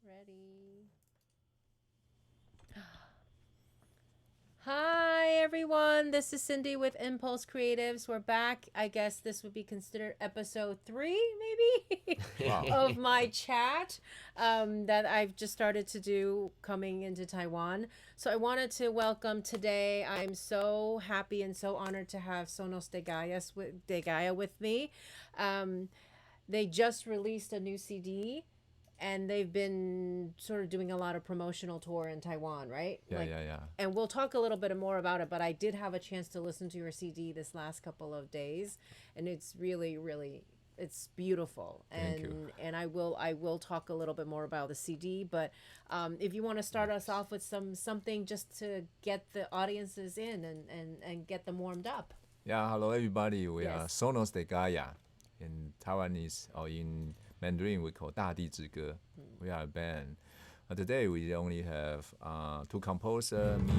Ready. Hi, everyone. This is Cindy with InPulse Creatives. We're back. I guess this would be considered episode 3, maybe, of my chat that I've just started to do coming into Taiwan. So I wanted to welcome today. I'm so happy and so honored to have Sonos de Gaia with me. They just released a new CD. And they've been sort of doing a lot of promotional tour in Taiwan, right? Yeah. And we'll talk a little bit more about it, but I did have a chance to listen to your CD this last couple of days, and it's really, really, it's beautiful. Thank you. And I will talk a little bit more about the CD, but if you want to start us off with something just to get the audiences in and get them warmed up. Yeah, hello everybody. We are Yes. Sonos de Gaia. In Taiwanese or in Mandarin we call 大地之歌. We are a band. Today we only have 2 composers, me.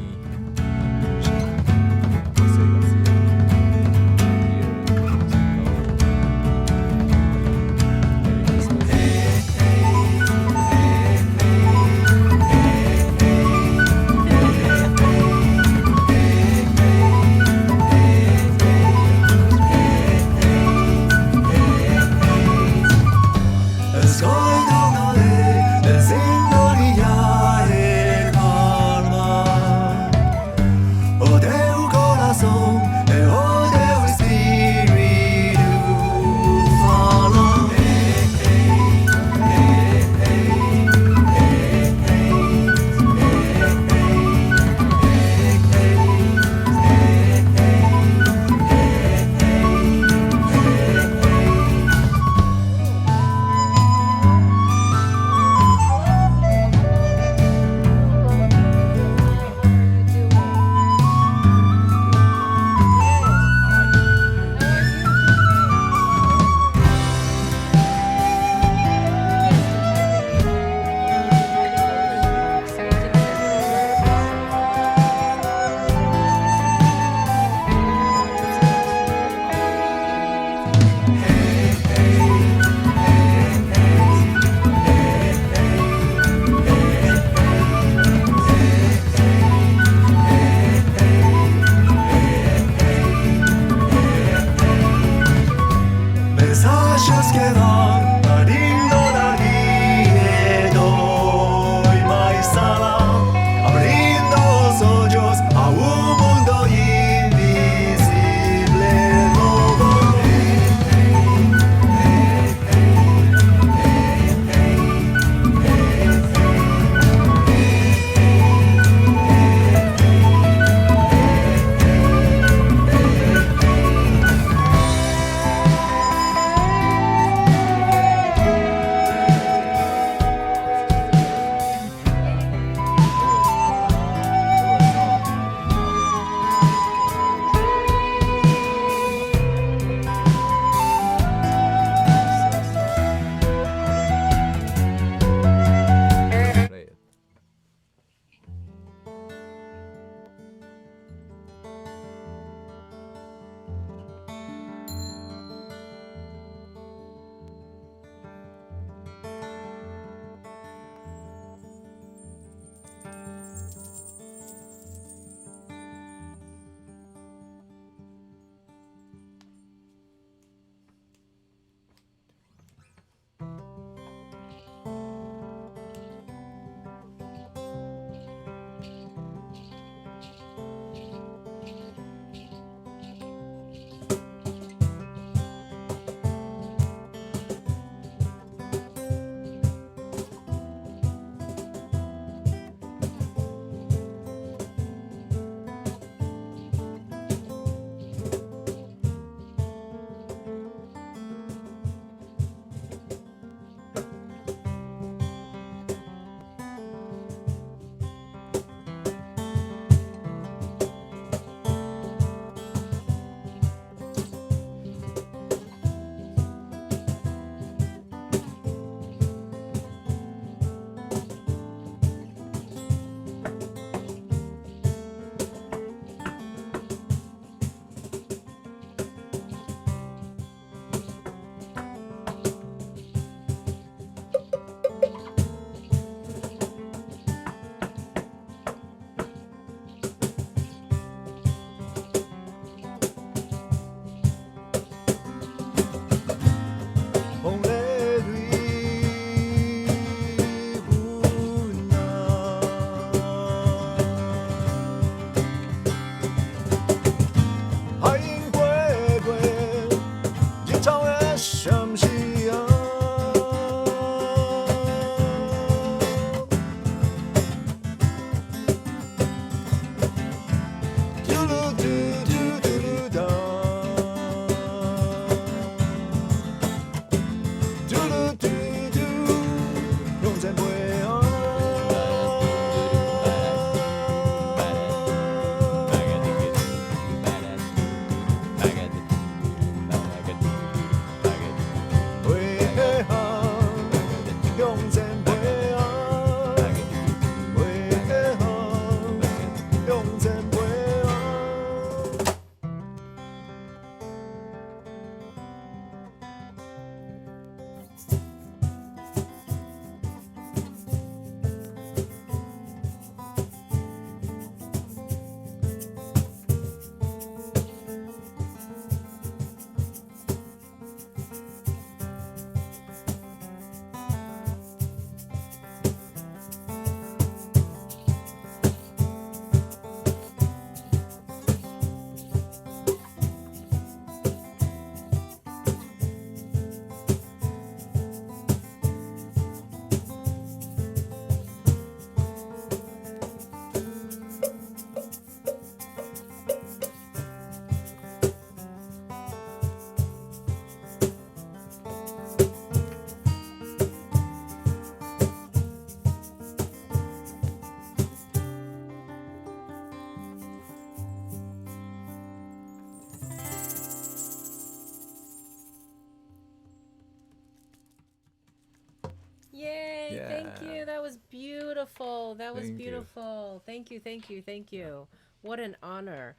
Yay, Yeah. thank you. That was beautiful. That was Thank you. beautiful. Thank you, thank you, thank you. What an honor.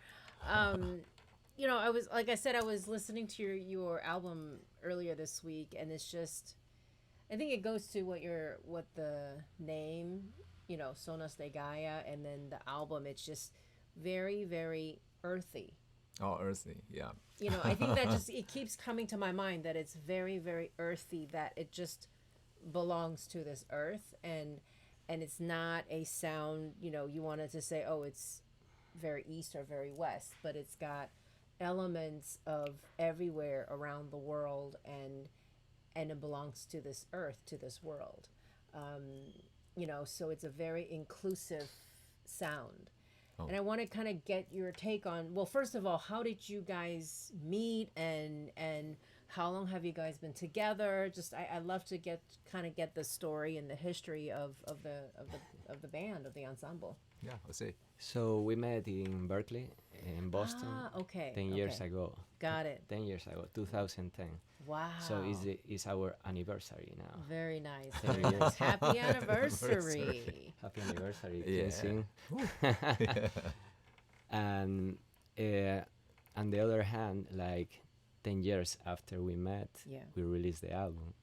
You know, I was like I said, I was listening to your album earlier this week, and it's just I think it goes to what the name, you know, Sonos de Gaia, and then the album, it's just very, very earthy. Oh, earthy, yeah. You know, I think that just it keeps coming to my mind that it's very, very earthy, that it just belongs to this earth, and it's not a sound, you know, you wanted to say, oh, it's very east or very west, but it's got elements of everywhere around the world, and it belongs to this earth, to this world. You know, so it's a very inclusive sound. And I want to kind of get your take on, well, first of all, how did you guys meet, and how long have you guys been together? Just I love to get the story and the history of the band, of the ensemble. Yeah, I'll say. So we met in Berkeley, in Boston, Okay. 10 years ago. Got it. 10 years ago, 2010. Wow. So it's our anniversary now. Very nice. 10 Very years. nice. Happy anniversary. Happy anniversary, Yeah. KingSing. And on the other hand, like 10 years after we met, Yeah. we released the album.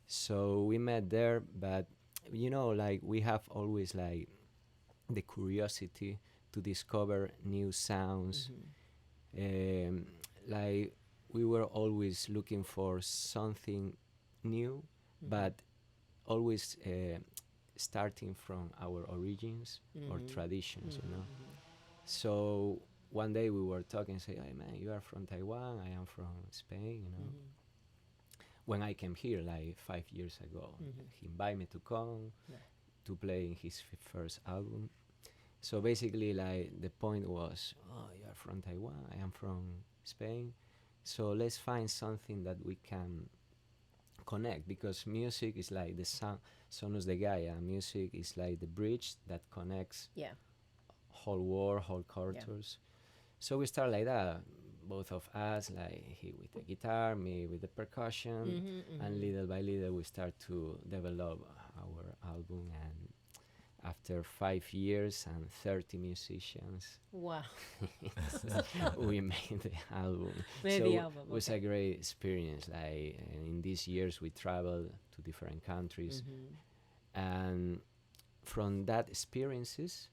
So we met there, but you know, like we have always like the curiosity to discover new sounds. Like we were always looking for something new, but always starting from our origins or traditions, you know. So one day we were talking, say, "Hey man, you are from Taiwan, I am from Spain," you know. When I came here, like 5 years ago, he invited me to come to play in his first album. So basically, like the point was, oh, you are from Taiwan, I am from Spain. So let's find something that we can connect, because music is like the Sonos de Gaia. Music is like the bridge that connects Yeah. whole world, whole cultures. So we start like that, both of us, like he with the guitar, me with the percussion, and little by little we start to develop our album. And after 5 years and 30 musicians, Wow. we made the album. Made so the album, it was okay. a great experience. Like in these years, we traveled to different countries, and from that experiences,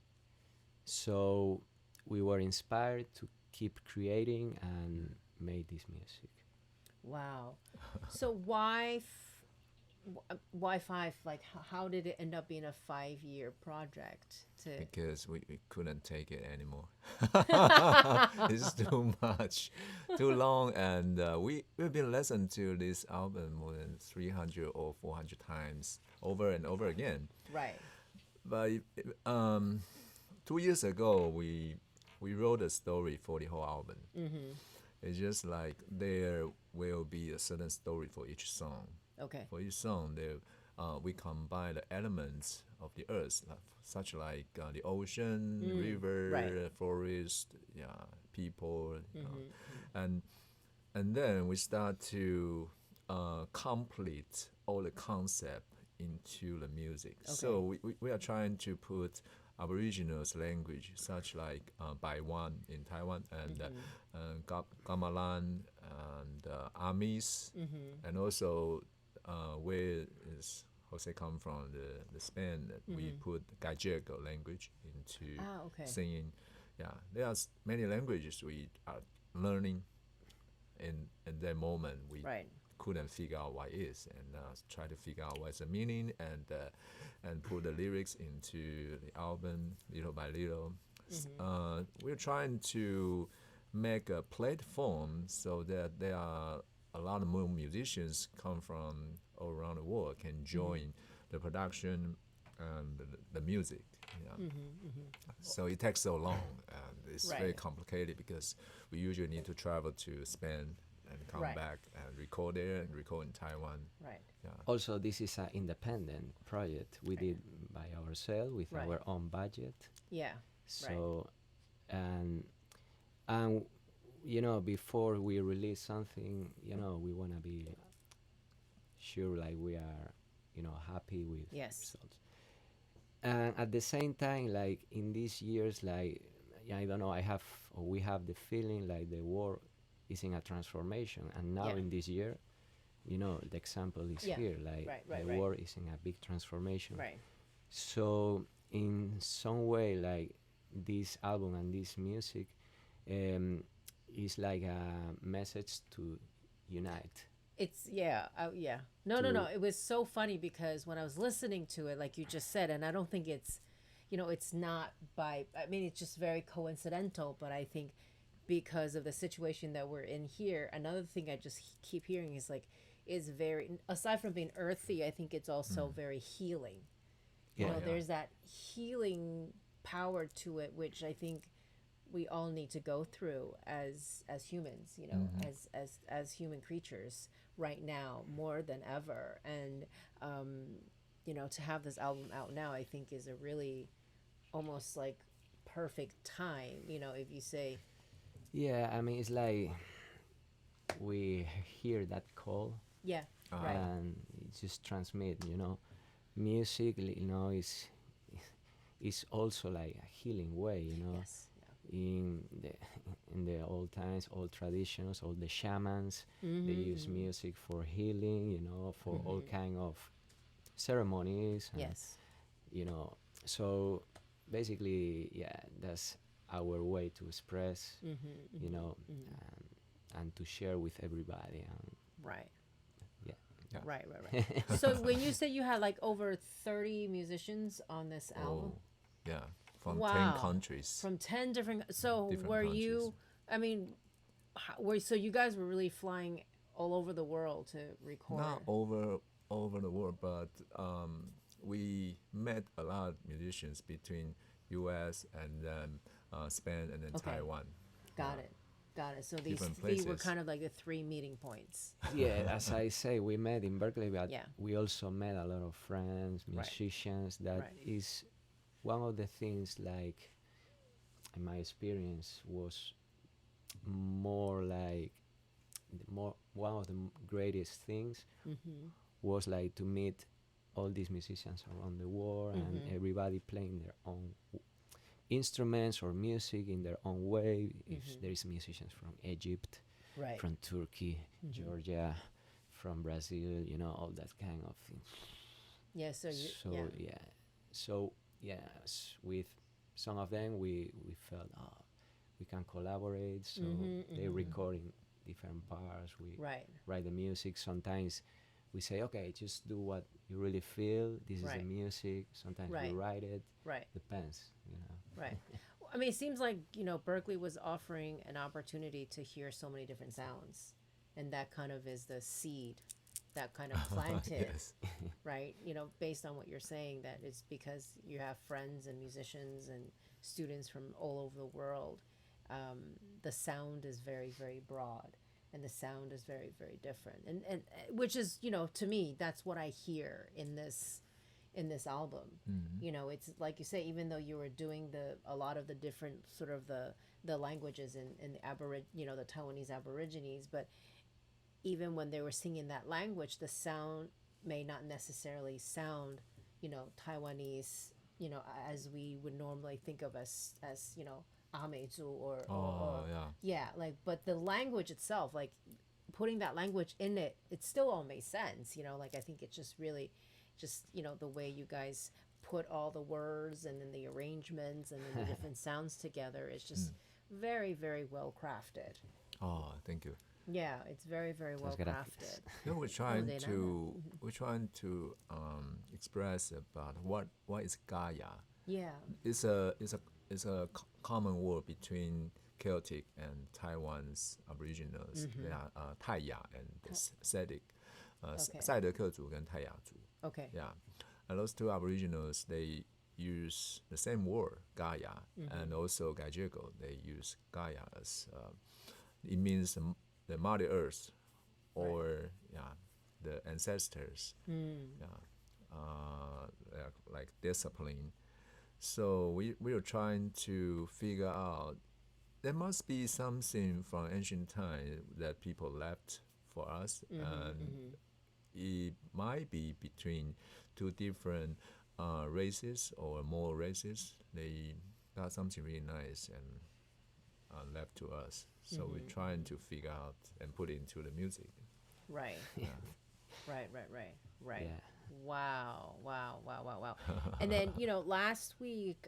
so we were inspired to keep creating and made this music. Wow. So why five? Like, how did it end up being a 5-year project? Because we couldn't take it anymore. It's too much, too long, and we've been listening to this album more than 300 or 400 times over and over again. Right. But 2 years ago, we wrote a story for the whole album. It's just like there will be a certain story for each song. Okay. For each song, we combine the elements of the earth, such like the ocean, river, right. forest, people, and then we start to complete all the concept into the music. Okay. So we are trying to put Aboriginals language, such like Baiwan in Taiwan, and Gamelan, and Amis, and also where is Jose come from, the Spain, that we put Gallego language into singing. Yeah, there are many languages we are learning in that moment. We couldn't figure out what is, and try to figure out what's the meaning, and put the lyrics into the album little by little. We're trying to make a platform so that there are a lot of more musicians come from all around the world can join the production and the music. So it takes so long, and it's very complicated because we usually need to travel to Spain and come back and record there and record in Taiwan. Right. Yeah. Also, this is an independent project we did by ourselves with our own budget. Yeah. So, and you know, before we release something, you know, we want to be sure like we are, you know, happy happy with Yes. results. And at the same time, like in these years, like I don't know, we have the feeling like the world is in a transformation, and now Yeah. in this year, the example is Yeah. here, like Right. the world is in a big transformation. Right. So in some way, like this album and this music is like a message to unite. It's yeah, yeah. No, no, no. It was so funny because when I was listening to it, like you just said, and I don't think it's, it's not by. I mean, it's just very coincidental. But I think because of the situation that we're in here, another thing I just keep hearing is very. Aside from being earthy, I think it's also very healing. Yeah. There's that healing power to it, which I think we all need to go through as humans, as human creatures right now more than ever. And to have this album out now, I think is a really almost like perfect time. If you say, Yeah, I mean, it's like we hear that call yeah, right, and it just transmit. Music, is also like a healing way. yes, In the old times, old traditions, all the shamans, they use music for healing. For all kind of ceremonies. And, yes, so basically, yeah, that's our way to express. And to share with everybody. And right. yeah. Yeah. Right. So when you say you had like over 30 musicians on this album, Yeah, from Wow. 10 countries. from 10 different, so Different were countries. you, I mean, so you guys were really flying all over the world to record? Not over the world, but we met a lot of musicians between U.S. and then Spain and then Okay. Taiwan. Got it. So these Different three were places. kind of like the three meeting points. Yeah, as I say, we met in Berkeley, but Yeah. we also met a lot of friends, Right. musicians. That Right. is one of the things, like, in my experience, was more like one of the greatest things was like to meet all these musicians around the world and everybody playing their own instruments or music in their own way. If there is musicians from Egypt, Right. from Turkey, Georgia, from Brazil, all that kind of thing. Yeah. So you, So yeah. with some of them we felt we can collaborate. So they record in different bars. We Right. write the music. Sometimes we say, okay, just do what you really feel. This is Right. the music. Sometimes Right. we write it. Right. Depends. Right. I mean, it seems like, Berkeley was offering an opportunity to hear so many different sounds. And that kind of is the seed that kind of planted, Yes. right? Based on what you're saying, that it's because you have friends and musicians and students from all over the world. The sound is very, very broad. And the sound is very, very different. And which is, to me, that's what I hear in this album. It's like you say, even though you were doing a lot of the different sort of the languages in the the Taiwanese Aborigines, but even when they were singing that language, the sound may not necessarily sound, Taiwanese, as we would normally think of as Amezu or like, but the language itself, like putting that language in it still all made sense. Like I think it's just really just the way you guys put all the words and then the arrangements and then the different sounds together is just very, very well crafted. Oh, thank you. Yeah, it's very, very well crafted. Yeah, we're trying to express about what is Gaia. Yeah. It's a common word between Celtic and Taiwan's Aboriginals. They are Taiya and the Sedic. 赛德克族跟泰雅族. Okay. Yeah, and those two Aboriginals, they use the same word, Gaia, and also Gajego, they use Gaia as it means the Mother Earth, or the ancestors. Like discipline. So we are trying to figure out there must be something from ancient time that people left for us, and it might be between two different races or more races. They got something really nice and left to us. So we're trying to figure out and put it into the music. Right. Yeah. Right. Yeah. Wow. And then, last week,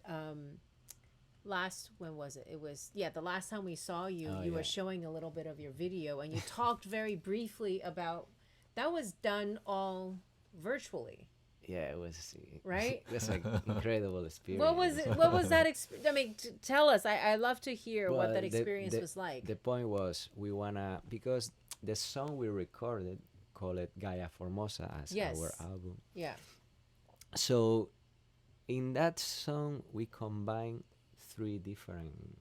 when was it? It was, the last time we saw you, you were showing a little bit of your video, and you talked very briefly about, that was done all virtually. Yeah, it was Right? It was an incredible experience. What was it? What was that experience? I mean, tell us. I love to hear what Well, that experience was like. The point was we wanna, because the song we recorded called it Gaia Formosa as Yes. our album. Yeah. So in that song we combine 3 different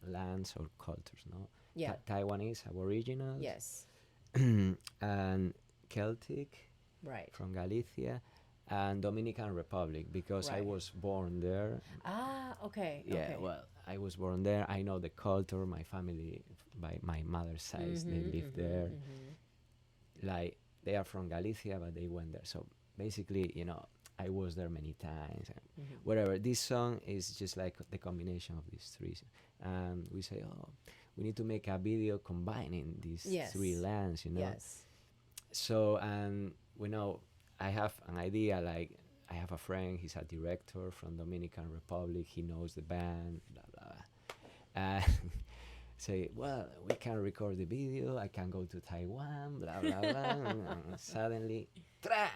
lands or cultures, no? Yeah. Taiwanese Aboriginal. Yes. And Celtic Right. from Galicia, and Dominican Republic, because I Right. was born there. Ah, okay. Yeah, Okay. well, I was born there. I know the culture. My family, by my mother's side, they live there. Like, they are from Galicia, but they went there. So basically, I was there many times. And whatever. This song is just like the combination of these 3. And we say, we need to make a video combining these Yes. 3 lands, Yes. So, and I have an idea, like, I have a friend, he's a director from Dominican Republic, he knows the band, blah, blah. And say, well, we can record the video, I can go to Taiwan, blah, blah, blah. And suddenly, tra!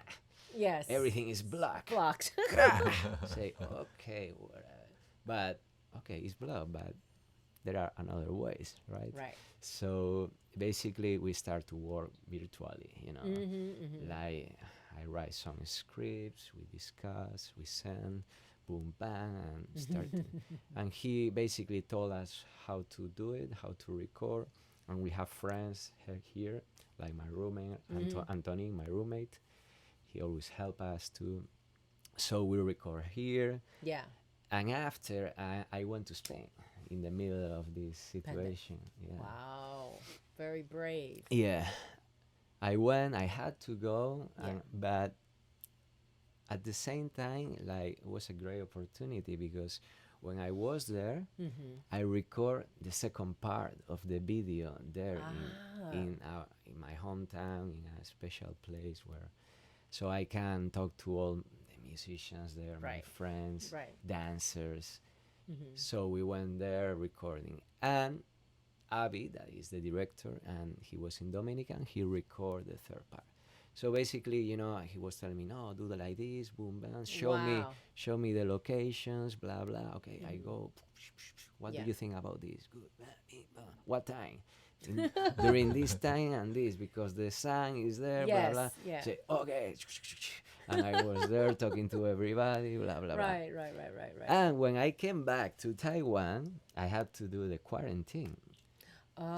Yes. Everything is blocked. Blocked. Say, okay, whatever. But, okay, it's blocked, but there are another ways, right? Right. So basically we start to work virtually, like I write some scripts, we discuss, we send, boom, bang, and start. And he basically told us how to do it, how to record. And we have friends here, like my roommate, Anthony, my roommate. He always help us too. So we record here. Yeah. And after, I went to Spain in the middle of this situation. Yeah. Wow. Very brave. Yeah. I went, I had to go, but at the same time, like, it was a great opportunity, because when I was there, I record the second part of the video there in my hometown, in a special place so I can talk to all the musicians there, my friends, dancers. So we went there recording, and Abby, that is the director, and he was in Dominican, he recorded the third part. So basically, he was telling me, no, do it like this, boom, bam, show me the locations, blah, blah. Okay, I go, what do you think about this? Good, what time? During this time and this, because the sun is there, blah, blah. Yeah. Say, okay. And I was there talking to everybody, blah, blah, blah. Right. And when I came back to Taiwan, I had to do the quarantine. Oh.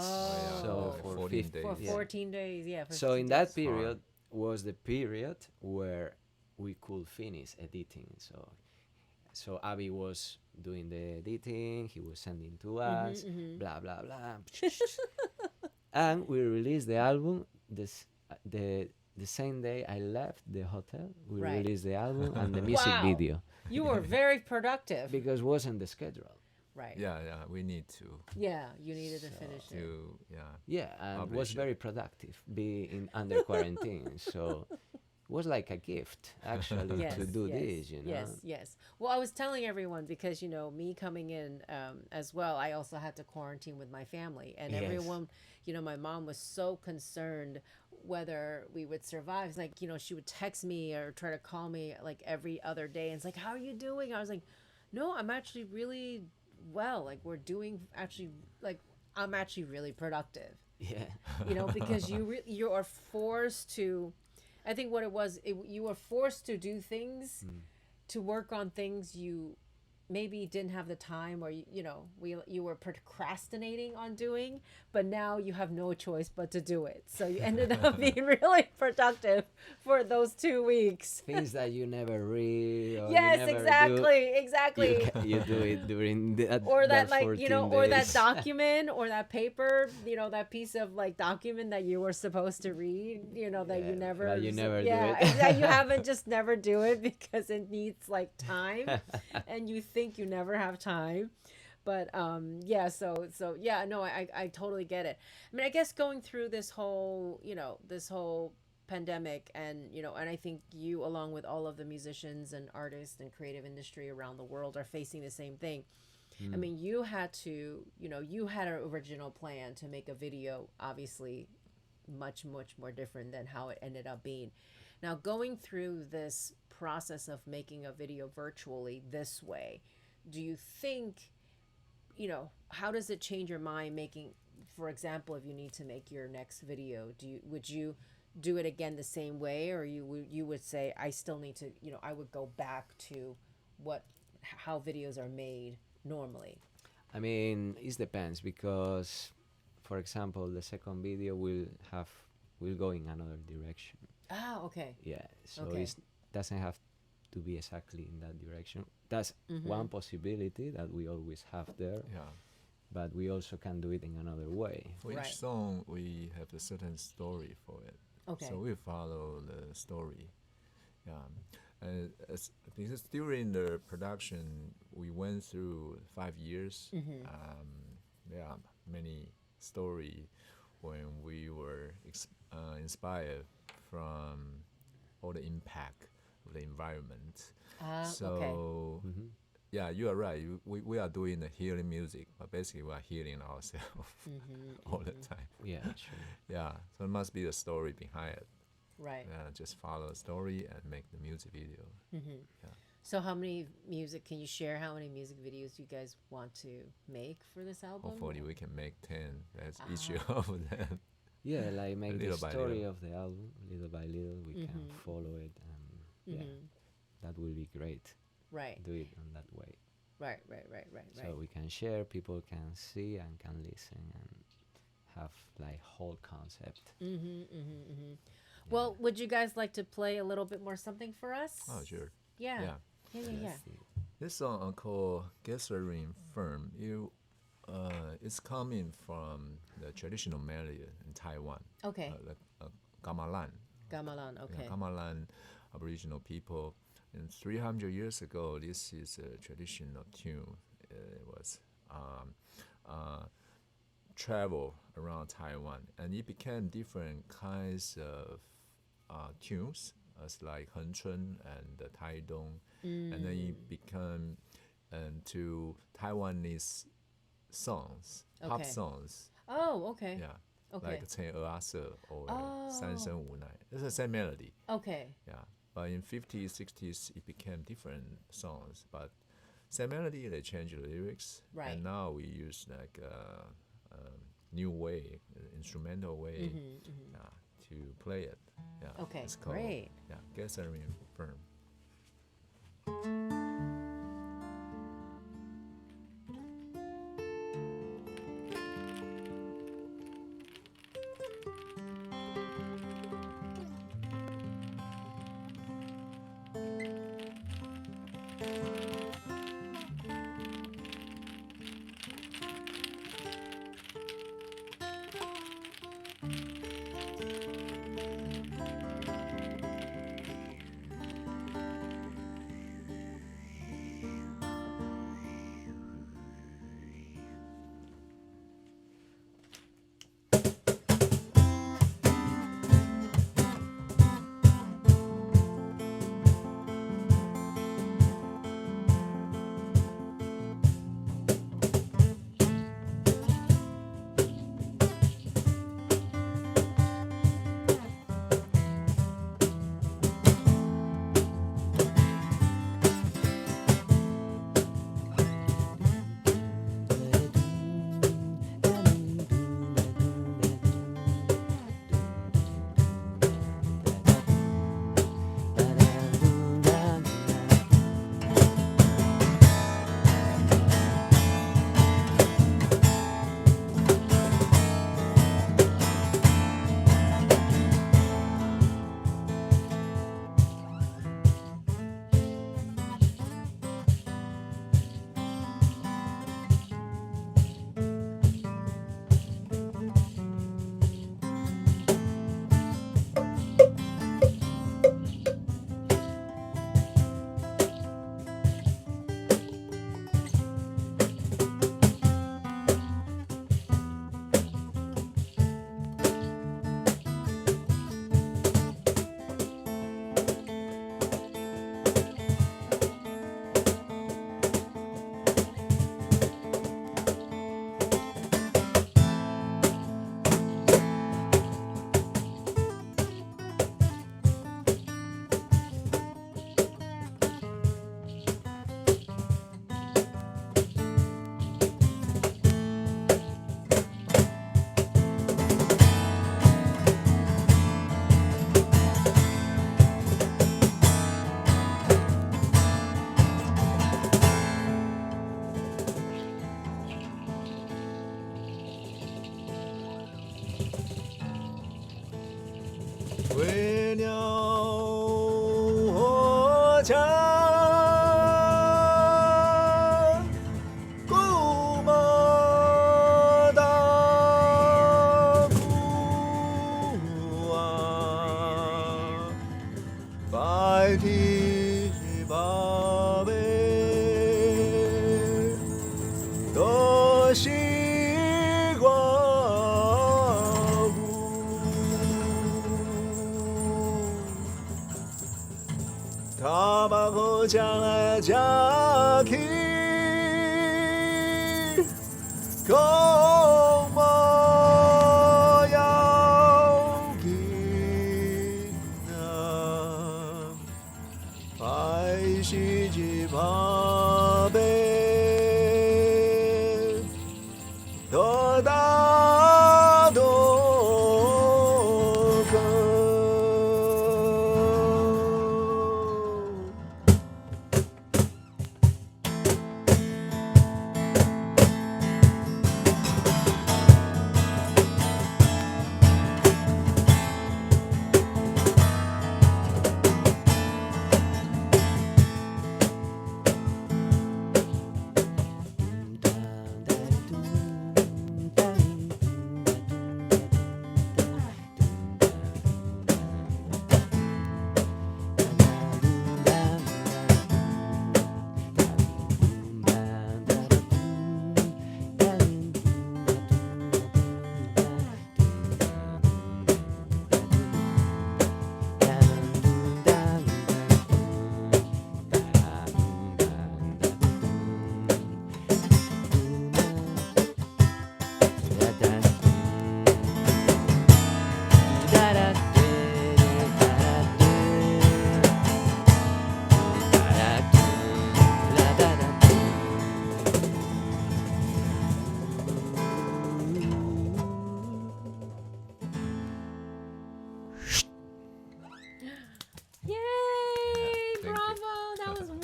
So for for 14 15 days. For yeah. 14 days, yeah. For So 15 in that days. period was the period where we could finish editing. So Abby was doing the editing, he was sending to us, blah, blah, blah. And we released the album the same day I left the hotel. We released the album and the music Wow. video. You were very productive. Because it wasn't the schedule. Right. Yeah, we need to Yeah, you needed to finish it. Yeah, and it was Publish it. very productive being under quarantine. So it was like a gift, actually, to do this, Yes. Well, I was telling everyone because, me coming in as well, I also had to quarantine with my family. And Yes. everyone, my mom was so concerned whether we would survive. It's like, she would text me or try to call me like every other day. And it's like, how are you doing? I was like, no, I'm actually really well. Like, we're doing actually, like, I'm actually really productive. Yeah. Because you are forced to, I think what it was, you were forced to do things, to work on things you maybe didn't have the time, or you were procrastinating on doing, but now you have no choice but to do it, so you ended up being really productive for those 2 weeks. Things that you never read or Yes, you never exactly. you do it during that, Or that, that like, 14 or that days. document, or that paper, that piece of like document that you were supposed to read, that you Yeah, never, that you never do yeah, it. exactly. You haven't just never do it because it needs like time, and you think you never have time. But yeah, so yeah, no, I totally get it. I mean, I guess going through this whole pandemic, and I think you, along with all of the musicians and artists and creative industry around the world, are facing the same thing. I mean, you had to, you had an original plan to make a video, obviously much, much more different than how it ended up being. Now, going through this process of making a video virtually this way, do you think, how does it change your mind making, for example, if you need to make your next video, would you do it again the same way, or you would say, I still need to, I would go back to how videos are made normally? I mean, it depends because, for example, the second video will go in another direction. Ah, okay. Yeah, so Okay. it doesn't have to be exactly in that direction. That's one possibility that we always have there, Yeah. but we also can do it in another way. For Right. each song, we have a certain story for it. Okay. So we follow the story. Yeah. Because during the production, we went through 5 years. There are many story when we were inspired from all the impact of the environment. So Okay. yeah, you are right. We are doing the healing music, but basically we are healing ourselves all the time. Yeah, true. Yeah, so it must be the story behind it. Right. Just follow the story and make the music video. So how many music, can you share how many music videos you guys want to make for this album? Hopefully we can make 10. That's each of them. Yeah, like make the Little by story little. of the album little by little. We can follow it, and yeah, that will be great. Right. Do it in that way, Right. so we can share, people can see and can listen and have like whole concept. Well, would you guys like to play a little bit more something for us? Oh, sure. Yeah. Yeah. Yeah. Let's see. This song called Gathering Firm. It's coming from the traditional melody in Taiwan. Okay. Gamelan. Gamelan. Okay. Yeah, Gamelan Aboriginal people. And 300 years ago, this is a traditional tune. It was travel around Taiwan, and it became different kinds of tunes, as like Henchun and the Taidong, and then it became to Taiwanese songs, pop Okay. songs. Oh, okay. Yeah, Okay. like 陈鹅阿瑟 or Oh. 三生无奈. It's the same melody. Okay. Yeah, but in 50s, 60s, it became different songs. But same melody, they changed the lyrics, Right. and now we use like new way, instrumental way, to play it. Yeah. Okay, It's called, great. Yeah, Gathering Firm. 强，古马达古啊，白体宝贝，多西瓜古。タバコじゃないジャーキーこもやきな愛しじまべどだどか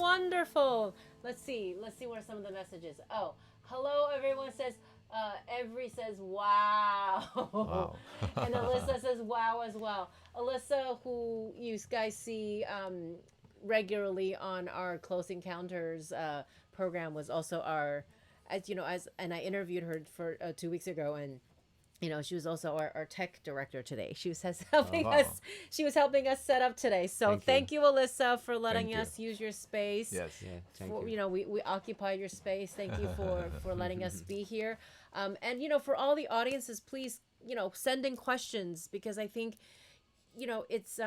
Wonderful. Let's see what are some of the messages. Oh, hello everyone says Every says wow. Wow. And Alyssa says wow as well. Alyssa, who you guys see regularly on our Close Encounters program, was also our, and I interviewed her for 2 weeks ago, and she was also our tech director today. She was helping wow. us. She was helping us set up today. So thank you, Alyssa, for letting us use your space. Yes. Yeah, thank you. We occupy your space. Thank you for letting us be here. And for all the audiences, please send in questions, because I think it's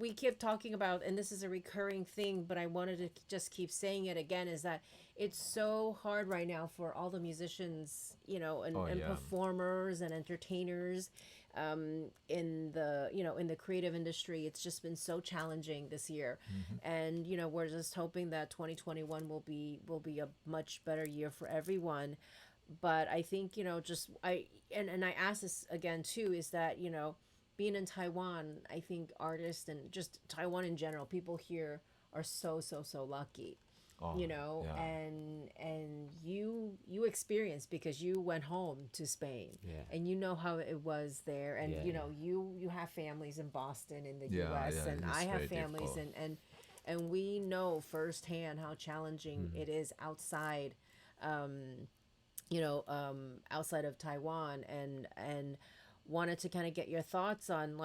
we keep talking about, and this is a recurring thing, but I wanted to just keep saying it again, is that it's so hard right now for all the musicians, and performers and entertainers in the creative industry. It's just been so challenging this year. And we're just hoping that 2021 will be a much better year for everyone. But I think I ask this again too, is that being in Taiwan, I think artists and just Taiwan in general, people here are so lucky. And you experienced, because you went home to Spain, and how it was there, and you have families in Boston, in the US, and I have families, and we know firsthand how challenging it is outside outside of Taiwan, and wanted to kind of get your thoughts on,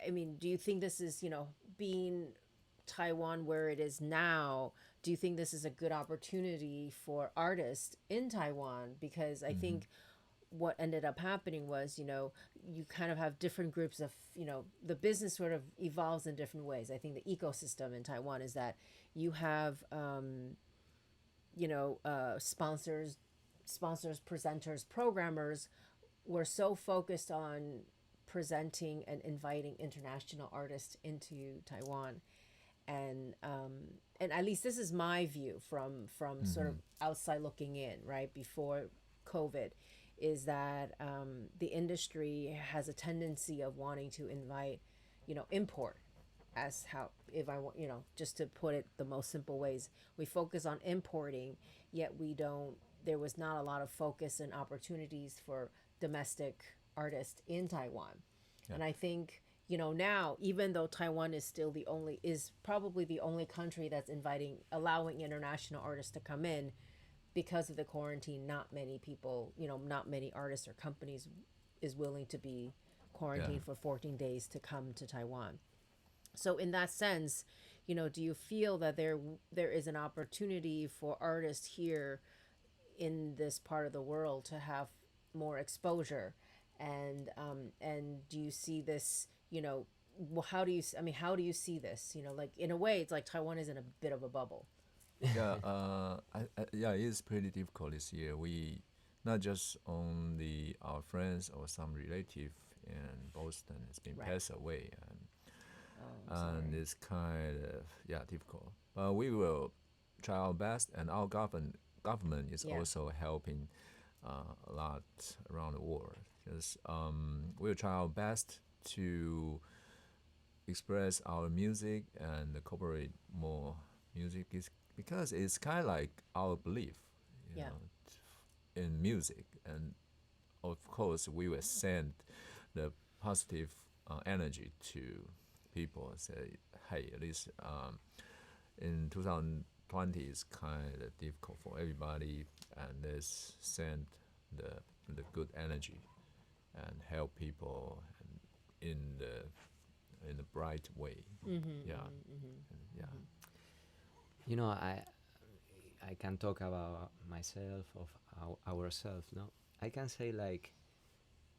do you think this is, being Taiwan where it is now, do you think this is a good opportunity for artists in Taiwan? Because I think what ended up happening was, you kind of have different groups of, the business sort of evolves in different ways. I think the ecosystem in Taiwan is that you have, sponsors, presenters, programmers were so focused on presenting and inviting international artists into Taiwan. And at least this is my view from sort of outside looking in, right, before COVID, is that the industry has a tendency of wanting to invite, import, as how, if I want, just to put it the most simple ways, we focus on importing, yet there was not a lot of focus and opportunities for domestic artists in Taiwan. And I think now, even though Taiwan is still probably the only country that's allowing international artists to come in, because of the quarantine, not many people, not many artists or companies is willing to be quarantined for 14 days to come to Taiwan. So in that sense, do you feel that there is an opportunity for artists here in this part of the world to have more exposure? And do you see this, how do you see this? Like, in a way, it's like Taiwan is in a bit of a bubble. Yeah, yeah, it's pretty difficult this year. We not just only our friends or some relative in Boston has been passed away, and it's kind of difficult. But we will try our best, and our government is also helping a lot around the world. Just we'll try our best to express our music and incorporate more music, because it's kind of like our belief, you know, in music. And of course, we will send the positive energy to people. Say, hey, at least in 2020 it's kind of difficult for everybody, and let's send the good energy and help people in the bright way. Yeah. I can talk about myself, of ourselves. No, I can say, like,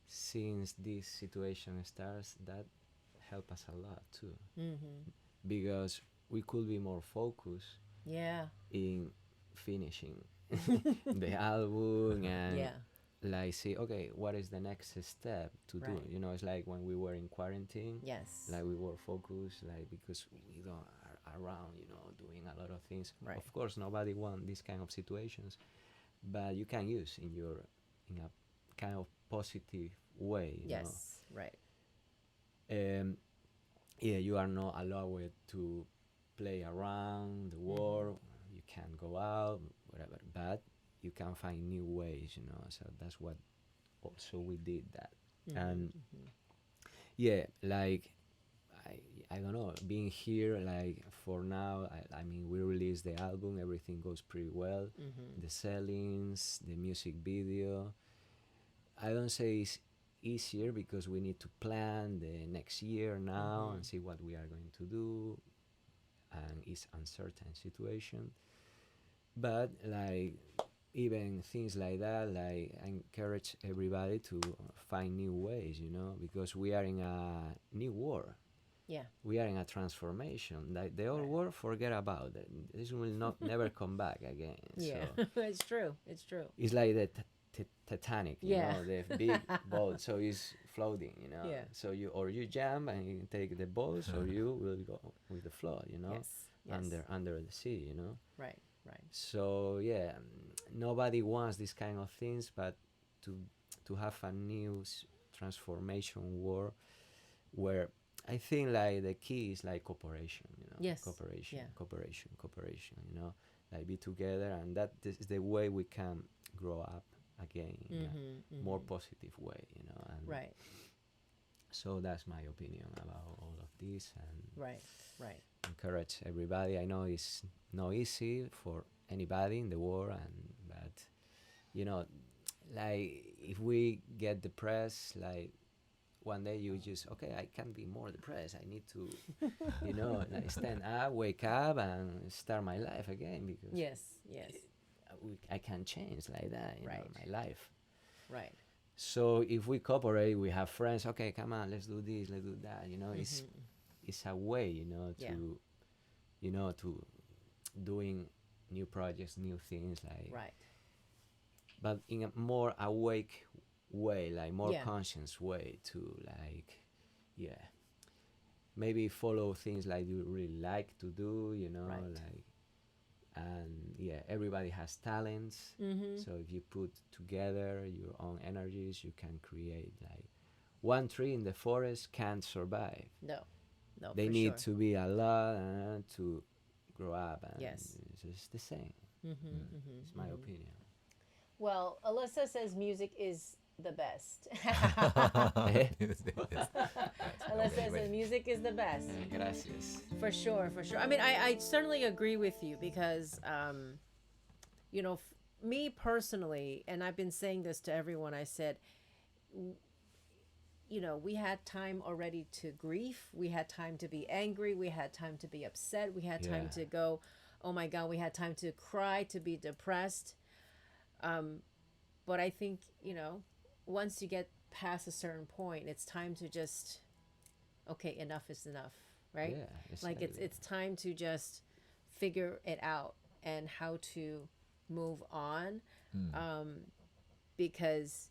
since this situation starts, that help us a lot too, because we could be more focused in finishing the album and like see, okay, what is the next step to do? It's like when we were in quarantine. Like, we were focused, like, because we don't are around, doing a lot of things. Of course, nobody want these kind of situations, but you can use in a kind of positive way. You are not allowed to play around the world. You can't go out, whatever, but you can find new ways, so that's what also we did that. And like, I don't know, being here, like, for now, I mean, we released the album, everything goes pretty well. The sellings, the music video, I don't say it's easier, because we need to plan the next year now and see what we are going to do, and it's uncertain situation. But, like, even things like that, like, I encourage everybody to find new ways, because we are in a new war. We are in a transformation. Like, the old war, forget about it. This will never come back again. So It's true. it's like the Titanic, the big boat, so it's floating, So you jump and you take the boat, or you will go with the flow, under the sea, Right. So nobody wants these kind of things, but to have a new transformation war, where I think, like, the key is, like, cooperation, cooperation, like, be together, and that is the way we can grow up again in a more positive way, and so that's my opinion about all of this. And encourage everybody. I know it's not easy for anybody in the world, but like, if we get depressed, like, one day you just, okay, I can't be more depressed, I need to like, stand up, wake up, and start my life again, because I can change like that, my life. So if we cooperate, we have friends, okay, come on, let's do this, let's do that, it's a way, to doing new projects, new things, like, but in a more awake way, like, more conscious way, to, like, maybe follow things like you really like to do, like, and everybody has talents. So if you put together your own energies, you can create, like, one tree in the forest can't survive. No, they need to be a lot to grow up, and it's just the same. It's my opinion. Well, Alyssa says music is the best. Yes. Unless Okay, the wait. music is the best. Gracias. For sure, for sure. I mean, I certainly agree with you because, you know, me personally, and I've been saying this to everyone, I said, you know, we had time already to grieve. We had time to be angry. We had time to be upset. We had time Yeah. to go, oh my God, we had time to cry, to be depressed. But I think, you know, once you get past a certain point, it's time to just, okay, enough is enough, right? Yeah, Like exactly. it's time to just figure it out and how to move on, because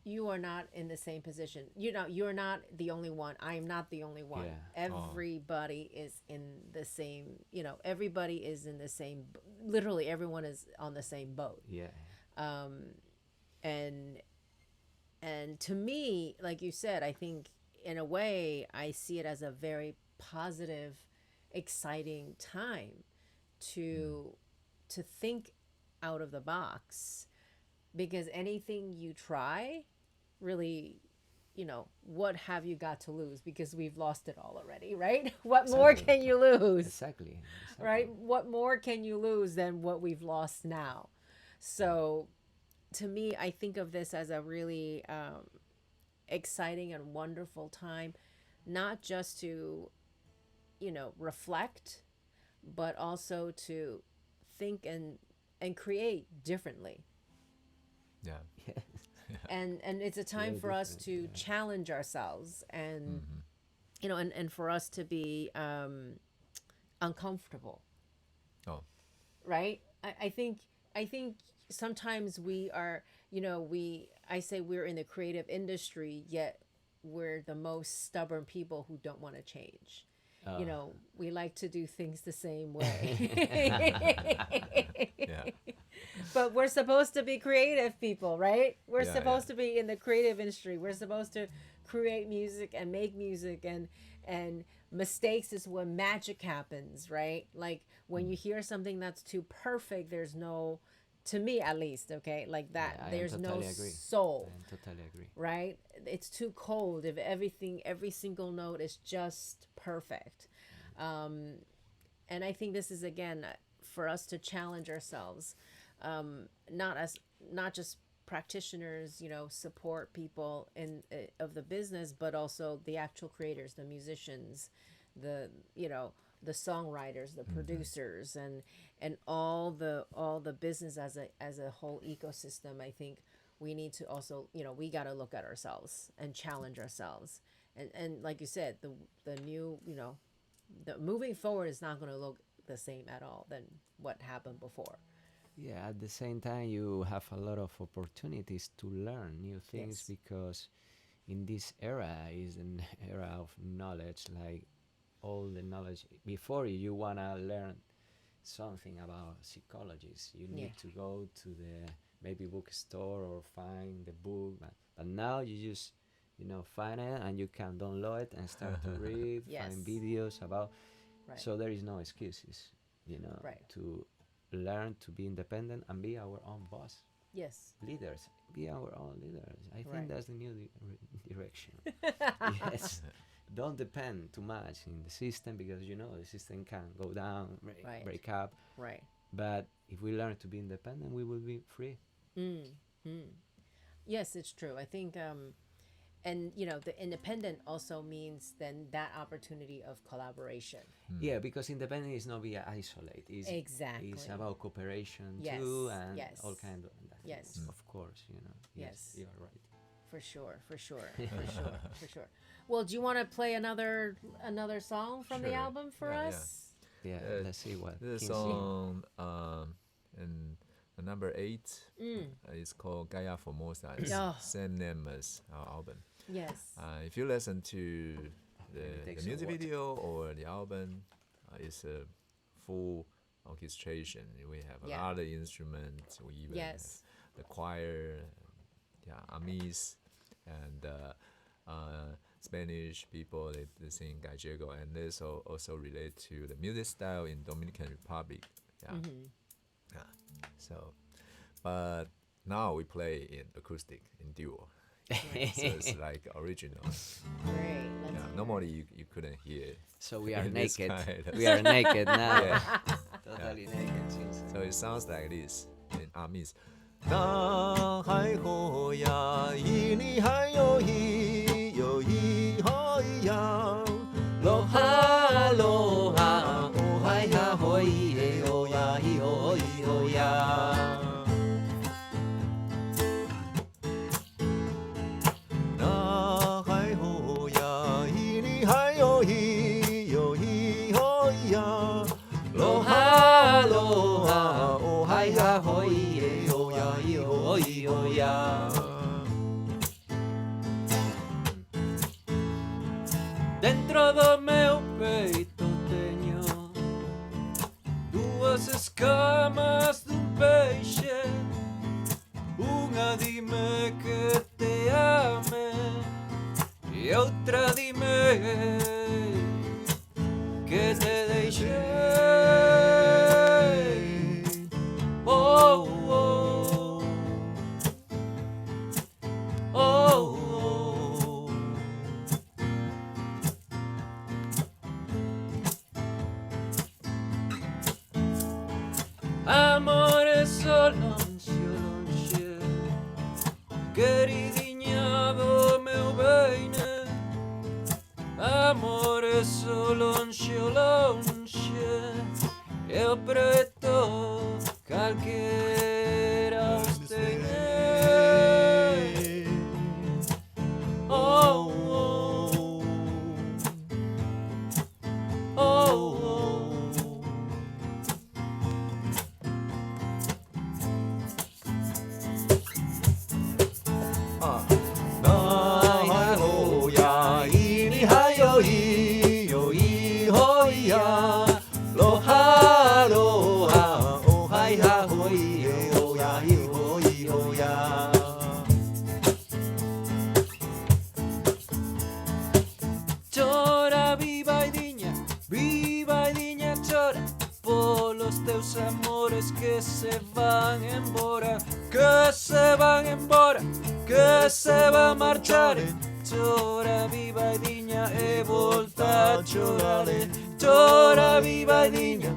you are not in the same position. You're not the only one. I am not the only one. Yeah. Everybody is in the same, you know, everybody is in the same, literally everyone is on the same boat. Yeah. And to me, like you said, I think in a way I see it as a very positive, exciting time to think out of the box, because anything you try, really, you know, what have you got to lose? Because we've lost it all already, right? What more Exactly. can you lose? Exactly. Right? What more can you lose than what we've lost now? So to me, I think of this as a really exciting and wonderful time, not just to, you know, reflect, but also to think and create differently. Yeah. Yeah. And it's a time Very for us different, to yeah. challenge ourselves, and Mm-hmm. you know, and for us to be uncomfortable, Oh. right? I think sometimes we are, you know, I say we're in the creative industry, yet we're the most stubborn people who don't want to change. You Oh. know, we like to do things the same way. Yeah. But we're supposed to be creative people, right? We're Yeah, supposed yeah. to be in the creative industry. We're supposed to create music and make music, and mistakes is when magic happens, right? Like when you hear something that's too perfect, there's no, to me at least, okay, like that, Yeah, I am there's no totally agree. soul, I am totally agree. right? It's too cold if every single note is just perfect. And I think this is again for us to challenge ourselves, not as, not just practitioners, you know, support people in of the business, but also the actual creators, the musicians, the, you know, the songwriters, the producers, and all the business as a whole ecosystem. I think we need to also, you know, we got to look at ourselves and challenge ourselves, and like you said, the new, you know, the moving forward is not going to look the same at all than what happened before. Yeah, at the same time, you have a lot of opportunities to learn new things Yes. because in this era is an era of knowledge, like all the knowledge. Before you wanna learn something about psychologists, you Yeah. need to go to the maybe bookstore or find the book. But now you just find it and you can download it and start to read, Yes. find videos about. Right. So there is no excuses, Right. to learn to be independent and be our own boss. Yes. Leaders, be our own leaders. I think Right. that's the new direction. Yes, don't depend too much in the system because the system can go down, Right. break up. Right. But if we learn to be independent, we will be free. Yes, it's true. I think, and you know, the independent also means then that opportunity of collaboration. Yeah, because independent is not be isolated. Exactly. It's about cooperation Yes, too, and yes. all kind of that. Yes. Of course, Yes. you are right. For sure. For sure. For sure. For sure. Well, do you want to play another song from the Sure. album for Yeah, yeah. us? Yeah, Uh, let's see what. This King song, and number 8, is called Gaia Formosa. It's Oh. same name as our album. Yes. If you listen to Maybe the take some music water. video or the album, it's a full orchestration. We have a Yeah. lot of instruments. We even Yes. have the choir, amis, and Spanish people. They sing gallego, and this also relate to the music style in Dominican Republic. Yeah. Yeah. So, but now we play in acoustic, in duo. So it's like original. Great. Yeah, normally you couldn't hear. So we are in this naked. kind of- We are naked now. Yeah. Totally naked. Since So it sounds like this in Amis. 那海河呀，一里还有一海洋，罗哈罗哈，哦海呀吼咿哦呀咿哦咿哦呀。那海河呀，一里还有一海洋，罗哈罗哈，哦海呀吼咿哦呀咿哦咿哦呀。 dentro do meu peito teño duas escamas dun peixe. Unha dime que te ame e outra dime que te deixei. Oh, oh, oh, oh. Amore lonxe, lonxe, queridinha do meu beine. Amore lonxe, lonxe, eu preto calquera os tenei. Oh, oh, oh, oh. Chora, viva e diña, chora polos teus amores que se van embora, que se van embora, que se van marchare. Chora, viva e diña e volta a chorare. Chora, viva e diña,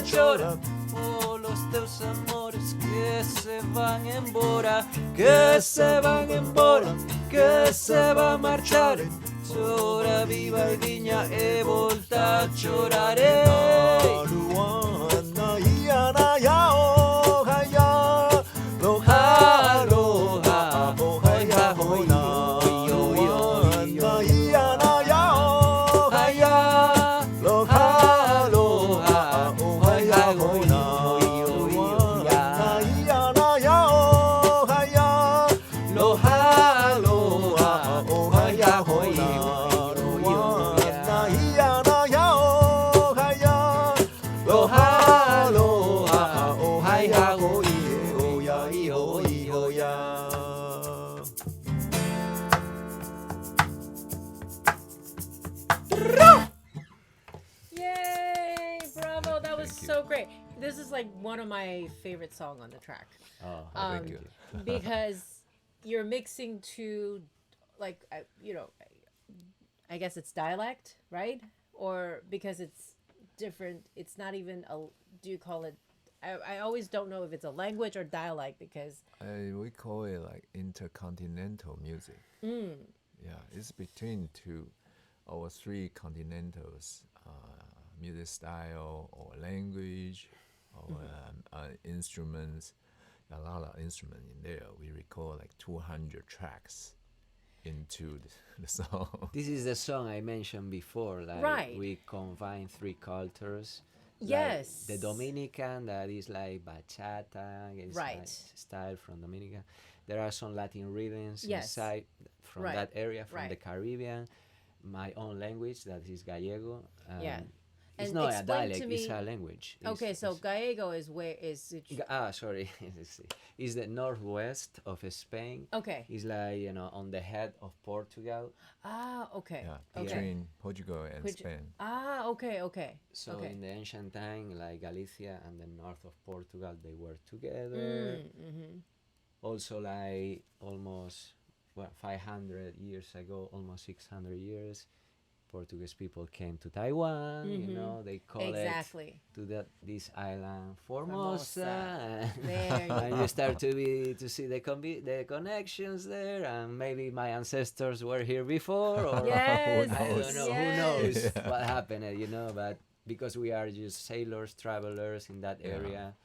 chora polos teus amores que se van embora, que se van embora, que se van marchare. Chora, viva e diña e volta a chorare. Yay! Bravo! That was so great. This is like one of my favorite songs on the track. Oh, Thank you. Because you're mixing two, like, I guess it's dialect, right? Or because it's different, it's not even a, do you call it, I always don't know if it's a language or dialect because... We call it like intercontinental music. Yeah, it's between two or three continentals, music style or language or instruments. A lot of instruments in there. We record like 200 tracks into the song. this is the song I mentioned before. Like Right. we combine three cultures. Yes. Like the Dominican, that is like bachata, it's Right. like style from Dominica. There are some Latin rhythms Yes. inside from Right. that area, from Right. the Caribbean. My own language, that is Gallego. Yeah. It's And not a explain dialect, to me. it's a language. Okay, so Gallego is where is it? Sorry. It's the northwest of Spain. Okay. It's like, on the head of Portugal. Okay. Yeah, Okay. between Portugal and Spain. Okay. So Okay. in the ancient time, like Galicia and the north of Portugal, they were together. Also, like almost 500 years ago, almost 600 years, Portuguese people came to Taiwan. They call Exactly. it to this island Formosa. There you And you start to see the connections there, and maybe my ancestors were here before, or Yes. I don't know. Yes. Who knows what happened? But because we are just sailors, travelers in that area,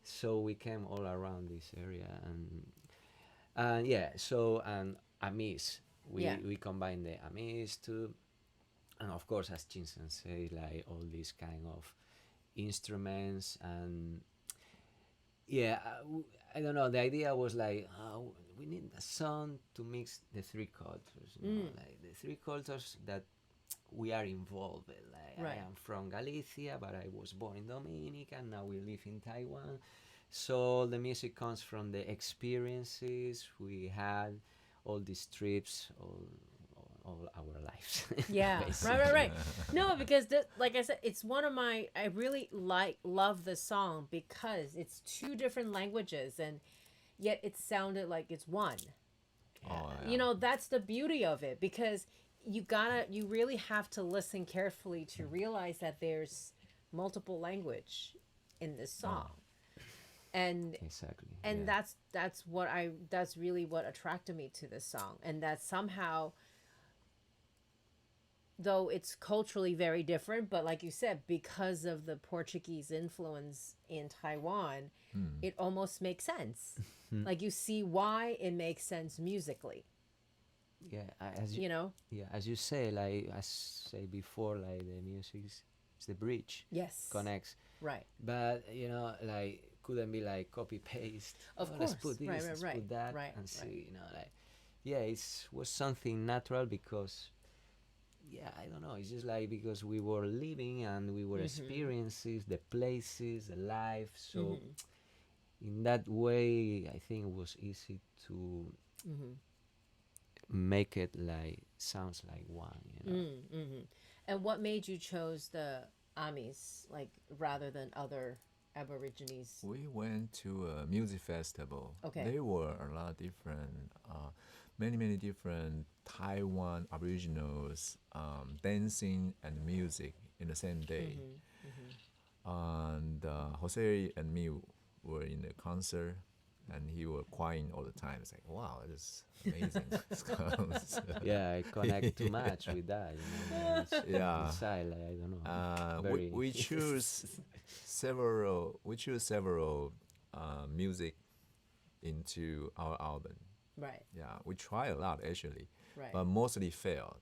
so we came all around this area, and Amis. We combine the Amis too, and of course, as Chinsen say, like all these kind of instruments, and I don't know. The idea was like, we need a song to mix the three cultures, like the three cultures that we are involved with. Like, I am from Galicia, but I was born in Dominica, and now we live in Taiwan. So the music comes from the experiences we had, all these trips, all our lives. Yeah, right. No, because like I said, it's one of my. I really love this song because it's two different languages, and yet it sounded like it's one. Oh, yeah. That's the beauty of it, because you really have to listen carefully to realize that there's multiple language in this song. And exactly, and that's really what attracted me to this song, and that somehow, though it's culturally very different, but like you said, because of the Portuguese influence in Taiwan, it almost makes sense. Like, you see why it makes sense musically. As you say, like I say before, like the music is the bridge. Yes. Connects. Right. But like couldn't be like copy paste. Of course. Let's put this, right. let's put that, Right. and see. It was something natural because. I don't know. It's just like because we were living and we were experiences the places, the life. So in that way, I think it was easy to make it like sounds like one. And what made you chose the Amis, like, rather than other Aborigines? We went to a music festival. Okay. There were a lot of different, many different Taiwan Aboriginals dancing and music in the same day. And Jose and me were in the concert, and he was crying all the time. It's like, wow, this is amazing. I connect too much with that. Inside, like, I don't know. We choose several. We choose several music into our album. Right. Yeah, we try a lot actually, Right. but mostly failed.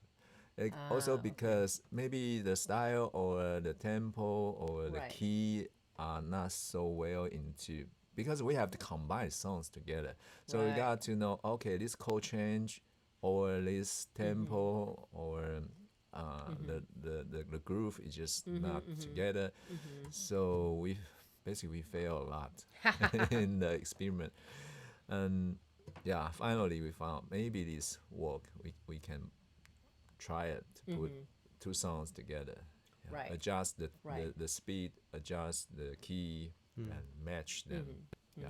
Also because maybe the style or the tempo or the key are not so well into, because we have to combine songs together. So we got to know, okay, this chord change or this tempo or the groove is just not together. So we basically fail a lot in the experiment. And finally we found maybe this work. We can try it, put two songs together, adjust the speed, adjust the key, and match them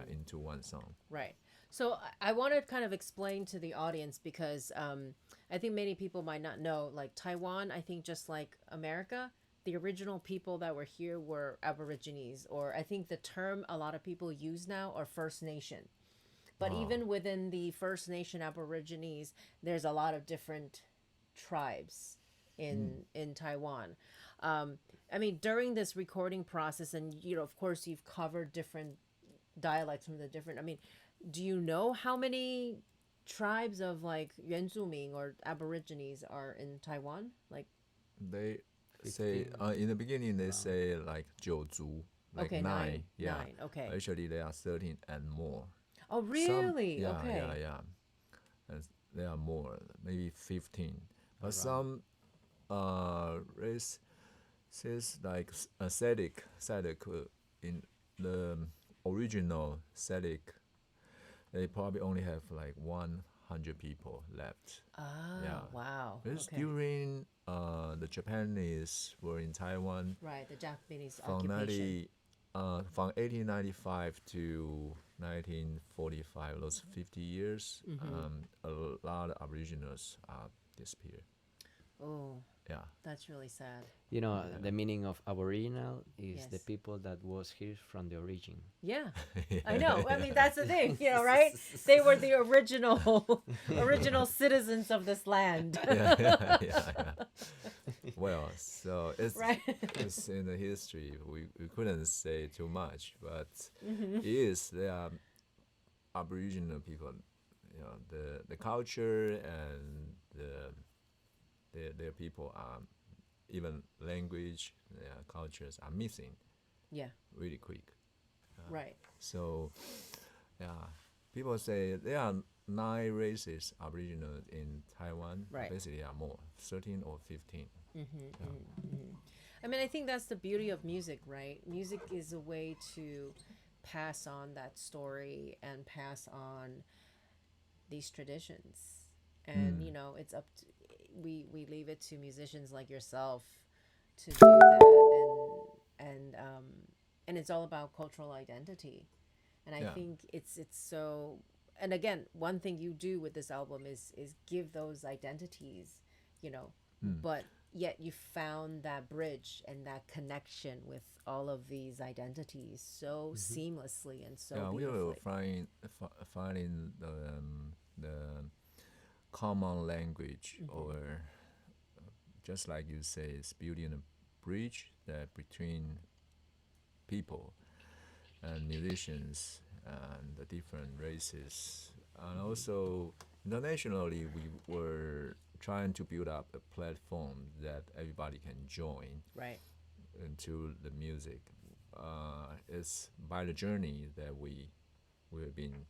into one song. Right. So I want to kind of explain to the audience, because I think many people might not know, like Taiwan, I think just like America, the original people that were here were Aborigines, or I think the term a lot of people use now are First Nation. But even within the First Nation Aborigines, there's a lot of different tribes in Taiwan. I mean, during this recording process, and of course you've covered different dialects from the different, I mean, do you know how many tribes of like Yuanzuming or Aborigines are in Taiwan? Like, they say in the beginning they say like 九族, like okay, nine. Yeah. Nine. Okay. Actually, there are 13 and more. Oh, really? Okay. Yeah. And there are more, maybe 15. But some race Since like Sedic in the original Sedic, they probably only have like 100 people left. Ah, Yeah. wow. Because Okay. during the Japanese were in Taiwan Right, the Japanese from occupation. from 1895 to 1945, those 50 years, a lot of Aboriginals disappeared. Oh, Yeah. that's really sad. You know, Yeah. the meaning of aboriginal is the Yes. people that was here from the origin. Yeah, I know. I mean, that's the thing, right? They were the original citizens of this land. Yeah. Well, so Right. it's in the history. We couldn't say too much, but Mm-hmm. it is there are Aboriginal people. The culture and their people are even language, their cultures are missing Yeah, really quick. right. So, yeah, people say there are 9 races Aboriginal in Taiwan. Right. Basically, there are more, 13 or 15. I mean, I think that's the beauty of music, right? Music is a way to pass on that story and pass on these traditions. And, it's up to, we leave it to musicians like yourself to do that. And it's all about cultural identity. And I Yeah. think it's so, and again, one thing you do with this album is give those identities, but yet you found that bridge and that connection with all of these identities so seamlessly and so Yeah, we were beautifully. finding the common language, or just like you say, it's building a bridge that between people and musicians and the different races. And also internationally, we were trying to build up a platform that everybody can join Right. into the music. It's by the journey that we've been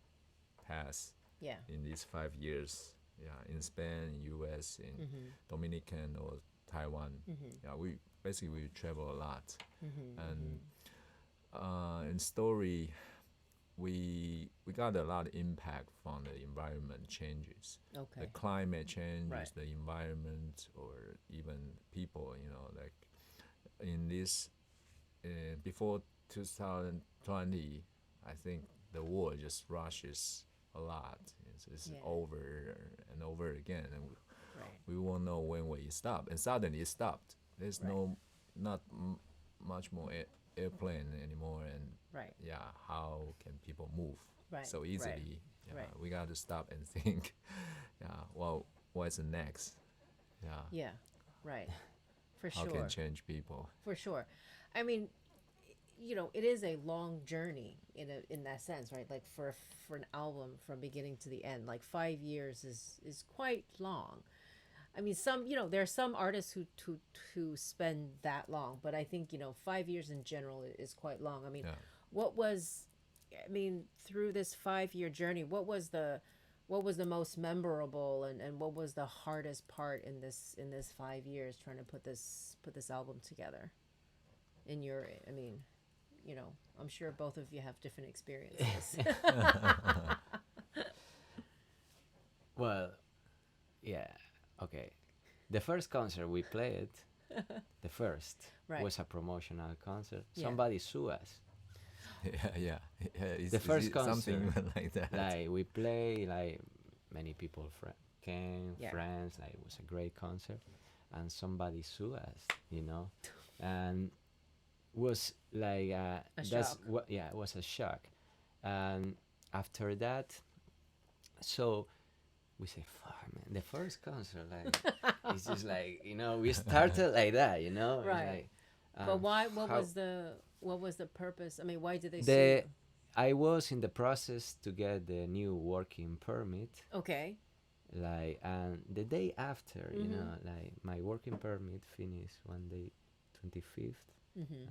passed Yeah. in these 5 years. Yeah, in Spain, U.S., in Dominican or Taiwan. Yeah, we travel a lot, and in story, we got a lot of impact from the environment changes, Okay. the climate changes, Right. the environment, or even people. Like in this before 2020, I think the war just rushes a lot. It's Yeah. over and over again, and Right. we won't know when we stop. And suddenly it stopped. There's Right. not much more airplane anymore, and Right. yeah, how can people move Right. so Right. easily? Yeah, Right. we got to stop and think. Yeah, well, what's the next? Yeah, Yeah. Right. For how sure. can change people? For sure. I mean, it is a long journey in that sense, right? Like for an album from beginning to the end, like 5 years is quite long. I mean, there are some artists who spend that long, but I think 5 years in general is quite long. I mean, Yeah. what was, I mean, through this 5 year journey, what was the most memorable and what was the hardest part in this 5 years trying to put this album together? I mean, I'm sure both of you have different experiences. Well, yeah, okay. The first concert we played, the first, Right. was a promotional concert. Yeah. Somebody sued us. Yeah. The first something concert, like that. like we play, like many people came, Yeah. friends. Like it was a great concert, and somebody sued us. And was like that's shock. what, yeah, it was a shock. And after that, so we say, fuck, man, the first concert, like it's just like we started like that, It's Right. like, But why? What how- was the purpose? I mean, why did they sue the you? I was in the process to get the new working permit, Okay. like, and the day after, Mhm. like my working permit finished one day, 25th. Mm-hmm.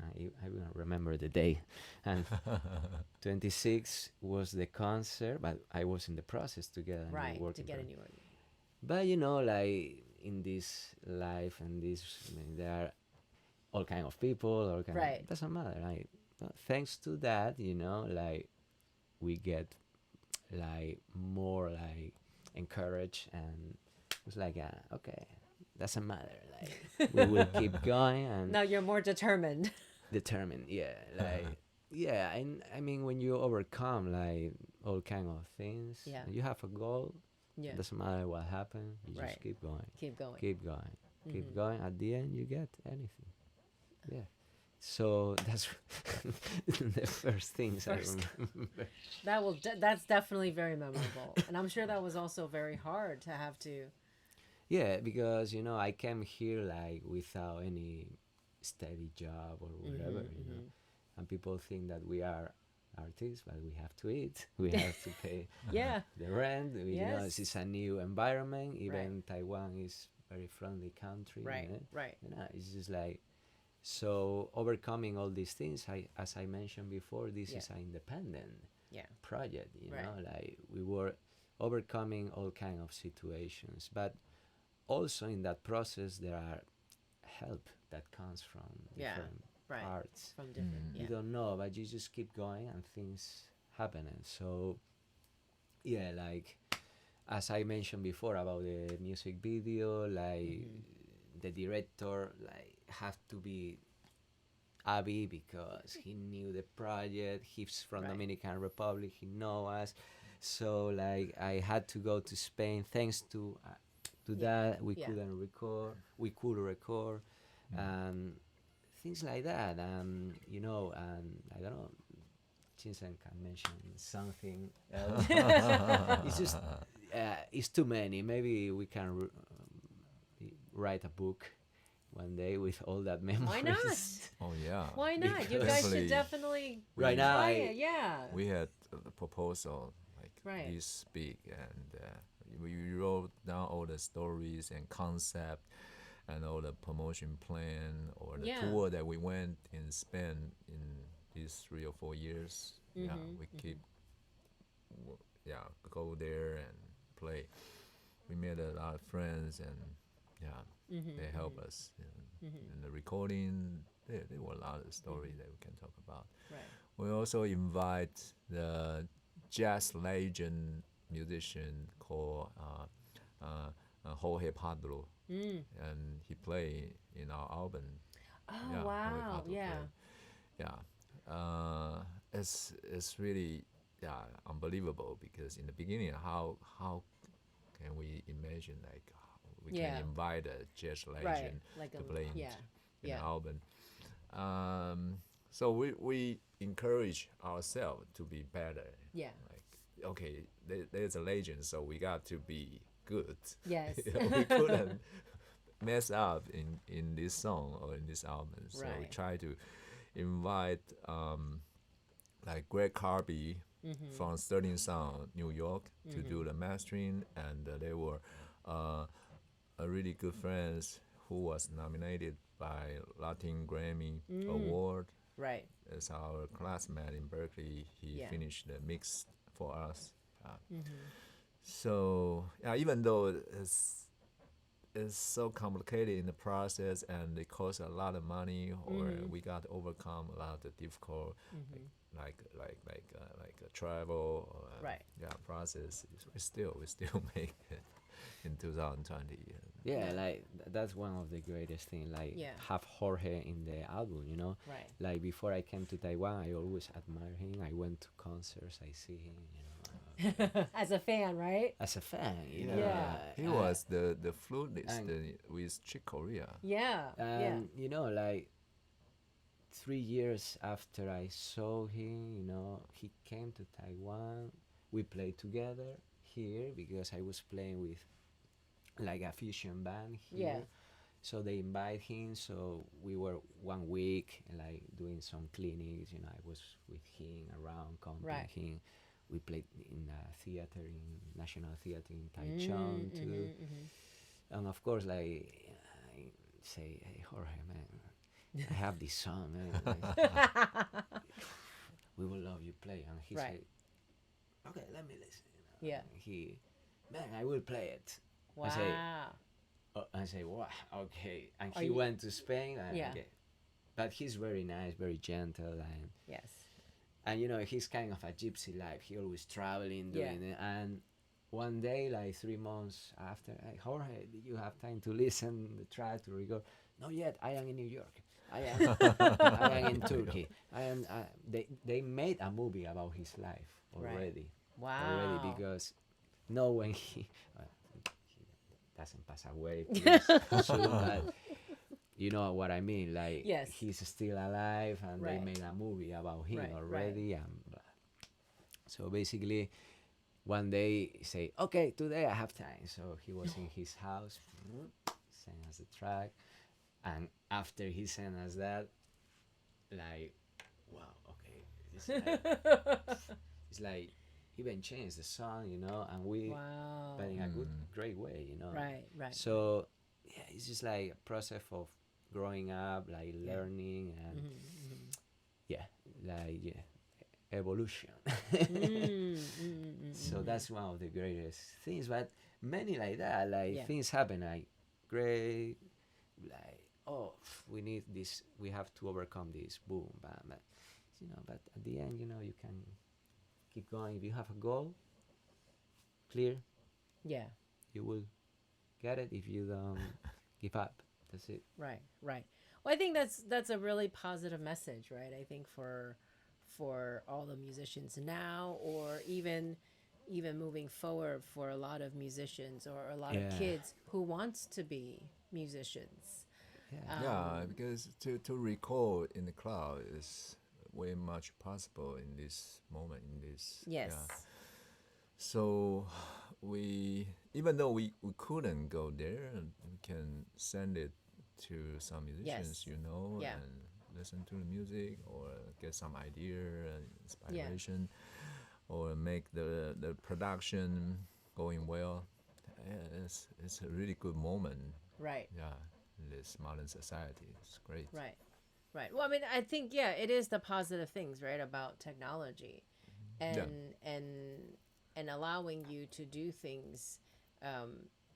I don't remember the day, and 26 was the concert, but I was in the process to get a Right. new To working get a permit. new one. But like in this life and this, I mean, there are all kind of people, all kind Right. of, doesn't matter. Like, thanks to that, you know, like we get like more like encouraged, and it's like, okay, doesn't matter. Like we will keep going and Now you're more determined. determined. Yeah, like yeah, and I mean when you overcome like all kind of things, Yeah. you have a goal. Yeah. Doesn't matter what happens. You Right. just keep going, Keep going. keep going, keep Mhm. going. At the end, you get anything. Yeah. So that's the first things First. I remember. That's definitely very memorable, and I'm sure that was also very hard to have to. Yeah, because you know I came here like without any steady job or whatever, you know, and people think that we are artists, but we have to eat, we have to pay Yeah. the rent. You know, Yes. it's a new environment. Even Taiwan is very friendly country. Right. You know? Right. You know, it's just like so overcoming all these things. As I mentioned before, this Yeah. is an independent Yeah. project. You Right. know, like we were overcoming all kind of situations, but also in that process there are help that comes from Yeah, different right. parts. From different. You Yeah. don't know, but you just keep going and things happen. And so yeah, like as I mentioned before about the music video, like the director like have to be Abby because he knew the project. He's from Right. Dominican Republic. He know us, so like I had to go to Spain. Thanks to that, we Yeah. couldn't record. We could record, and things like that. And you know, and I don't know. Chinsen can mention something else. It's just it's too many. Maybe we can write a book one day with all that memories. Why not? Oh yeah. Why not? You Because- guys should definitely Right now, try I it. Yeah. We had a proposal like Right. this big, and we wrote down all the stories and concept and all the promotion plan or the Yeah. tour that we went in Spain in these 3 or 4 years. Yeah, we keep go there and play. We made a lot of friends, and they help us in the recording. There were a lot of stories that we can talk about. Right. We also invite the jazz legend musician called Jorge Padro, and he played in our album. Oh Jorge wow. Padro Yeah. played. Yeah. It's really unbelievable, because in the beginning, how can we imagine like we Yeah. can invite a jazz legend Right. Like to a play in yeah. an Yeah. album. So we encourage ourselves to be better. Yeah. Like, okay, there's a legend, so we got to be good. Yes. You know, we couldn't mess up in this song or in this album. So we Right. try to invite like Greg Carby from Sterling Sound, New York, to do the mastering, and they were a really good friends who was nominated by Latin Grammy Award Right. as our classmate in Berkeley. He Yeah. finished the mix for us. So even though it's so complicated in the process and it costs a lot of money, or we got to overcome a lot of the difficult like travel or Right. process. We still make it in 2020. Yeah, like that's one of the greatest things. Like Yeah. have Jorge in the album, you know. Right. Like before I came to Taiwan, I always admire him. I went to concerts, I see him, you know, As a fan, right? as a fan, you know. Yeah. He was the flutist and- with Chick Corea. Yeah. And you know, like 3 years after I saw him, you know, he came to Taiwan. We played together here because I was playing with like a fusion band here. Yeah. So they invite him. So we were 1 week like doing some clinics. You know, I was with him around, comping Right. him. We played in a theater in National Theater in Taichung too. And of course, like I say, hey Jorge, man, I have this song, man. We will love you play. And he Right. said, okay, let me listen. You know. Yeah. And he, man, I will play it. Wow. I say, wow, okay. And Are he you- went to Spain and Yeah. okay, but he's very nice, very gentle, Yes. and you know, he's kind of a gypsy life. He always traveling, doing it. And one day, like 3 months after, hey, Jorge, did you have time to listen the track to record? Not yet. I am in New York. I am in Turkey. I am. They made a movie about his life already. Wow. Already, because when he doesn't pass away, please, soon, but you know what I mean. Like, yes, he's still alive, and right. they made a movie about him right, already. Right. So basically, one day he say, okay, today I have time. So he was in his house, sent us the track, and after he sent us that, like, wow, okay, it's like even changed the song, you know, and we, wow. but in a great way, you know. Right. So yeah, it's just like a process of growing up, like learning, and evolution. So that's one of the greatest things. But many like that, like things happen, like great, like, oh, we need this, we have to overcome this, boom, bam, bam. You know, but at the end, you know, you can keep going. If you have a goal clear, you will get it. If you don't give up, that's it. Right. Well, I think that's a really positive message, right? I think for all the musicians now, or even moving forward, for a lot of musicians or a lot of kids who wants to be musicians. Because to record in the cloud is way much possible in this moment, in this. So we, even though we couldn't go there, we can send it to some musicians, you know, and listen to the music, or get some idea and inspiration, or make the production going well. It's a really good moment. Right. Yeah, in this modern society. It's great. Right. Well, I mean, I think it is the positive things, right, about technology, and allowing you to do things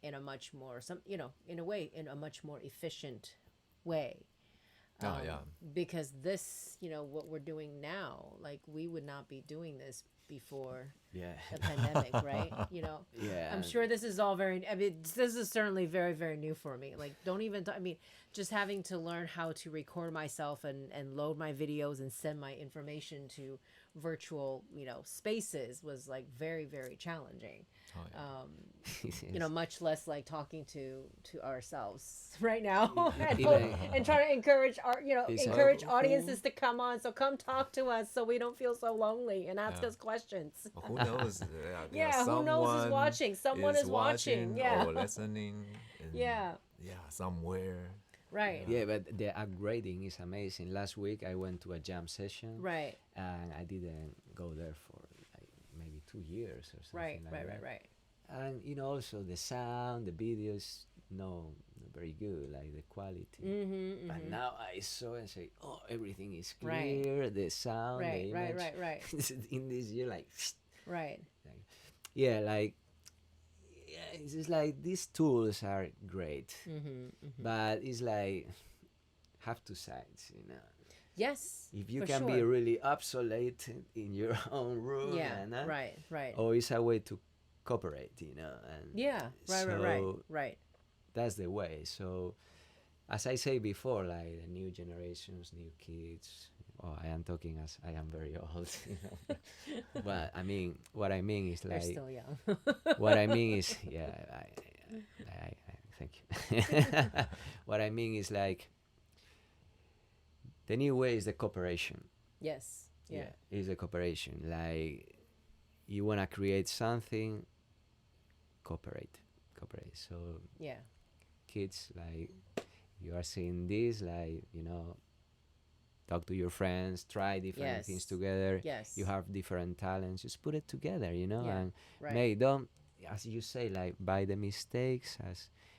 in a much more in a much more efficient way. Because this, what we're doing now, like, we would not be doing this before the pandemic, right? I'm sure this is all this is certainly very, very new for me. Like, just having to learn how to record myself and load my videos and send my information to virtual, spaces was, like, very, very challenging. Much less like talking to ourselves right now and trying to encourage encourage audiences to come on. So come talk to us so we don't feel so lonely, and ask us questions. Who knows? Who knows is watching? Someone is watching. Or listening. Somewhere. Right. Yeah, but the upgrading is amazing. Last week I went to a jam session. Right. And I didn't go there for like maybe 2 years or something. Right. And also the sound, the videos, not very good, like the quality. But now I saw and say, oh, everything is clear. The sound, the image. Right. In this year, like. Right. It's just like these tools are great, but it's like have two sides, Yes. If you can be really obsolete in your own room, right. Or it's a way to cooperate, and right. That's the way. So, as I say before, like the new generations, new kids. Oh, I am talking as I am very old, But I mean, what I mean is like. You're still young. What I mean is, I thank you. What I mean is like. The new way is the cooperation. Yes. Yeah. Is the cooperation. Like, you want to create something, cooperate. So, kids, like, you are seeing this, like, talk to your friends, try different things together. Yes. You have different talents, just put it together, and don't, as you say, like, by the mistakes,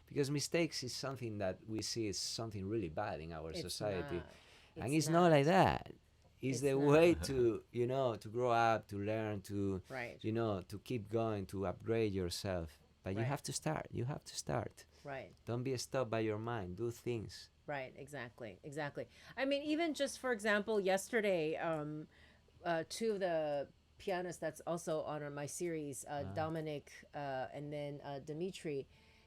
because mistakes is something that we see is something really bad in our society. And it's not like that. It's the way to, to grow up, to learn, to, to keep going, to upgrade yourself. But you have to start. Right. Don't be stopped by your mind. Do things. Right. Exactly. Exactly. I mean, even just for example, yesterday, two of the pianists that's also on my series, Dominic and then Dimitri,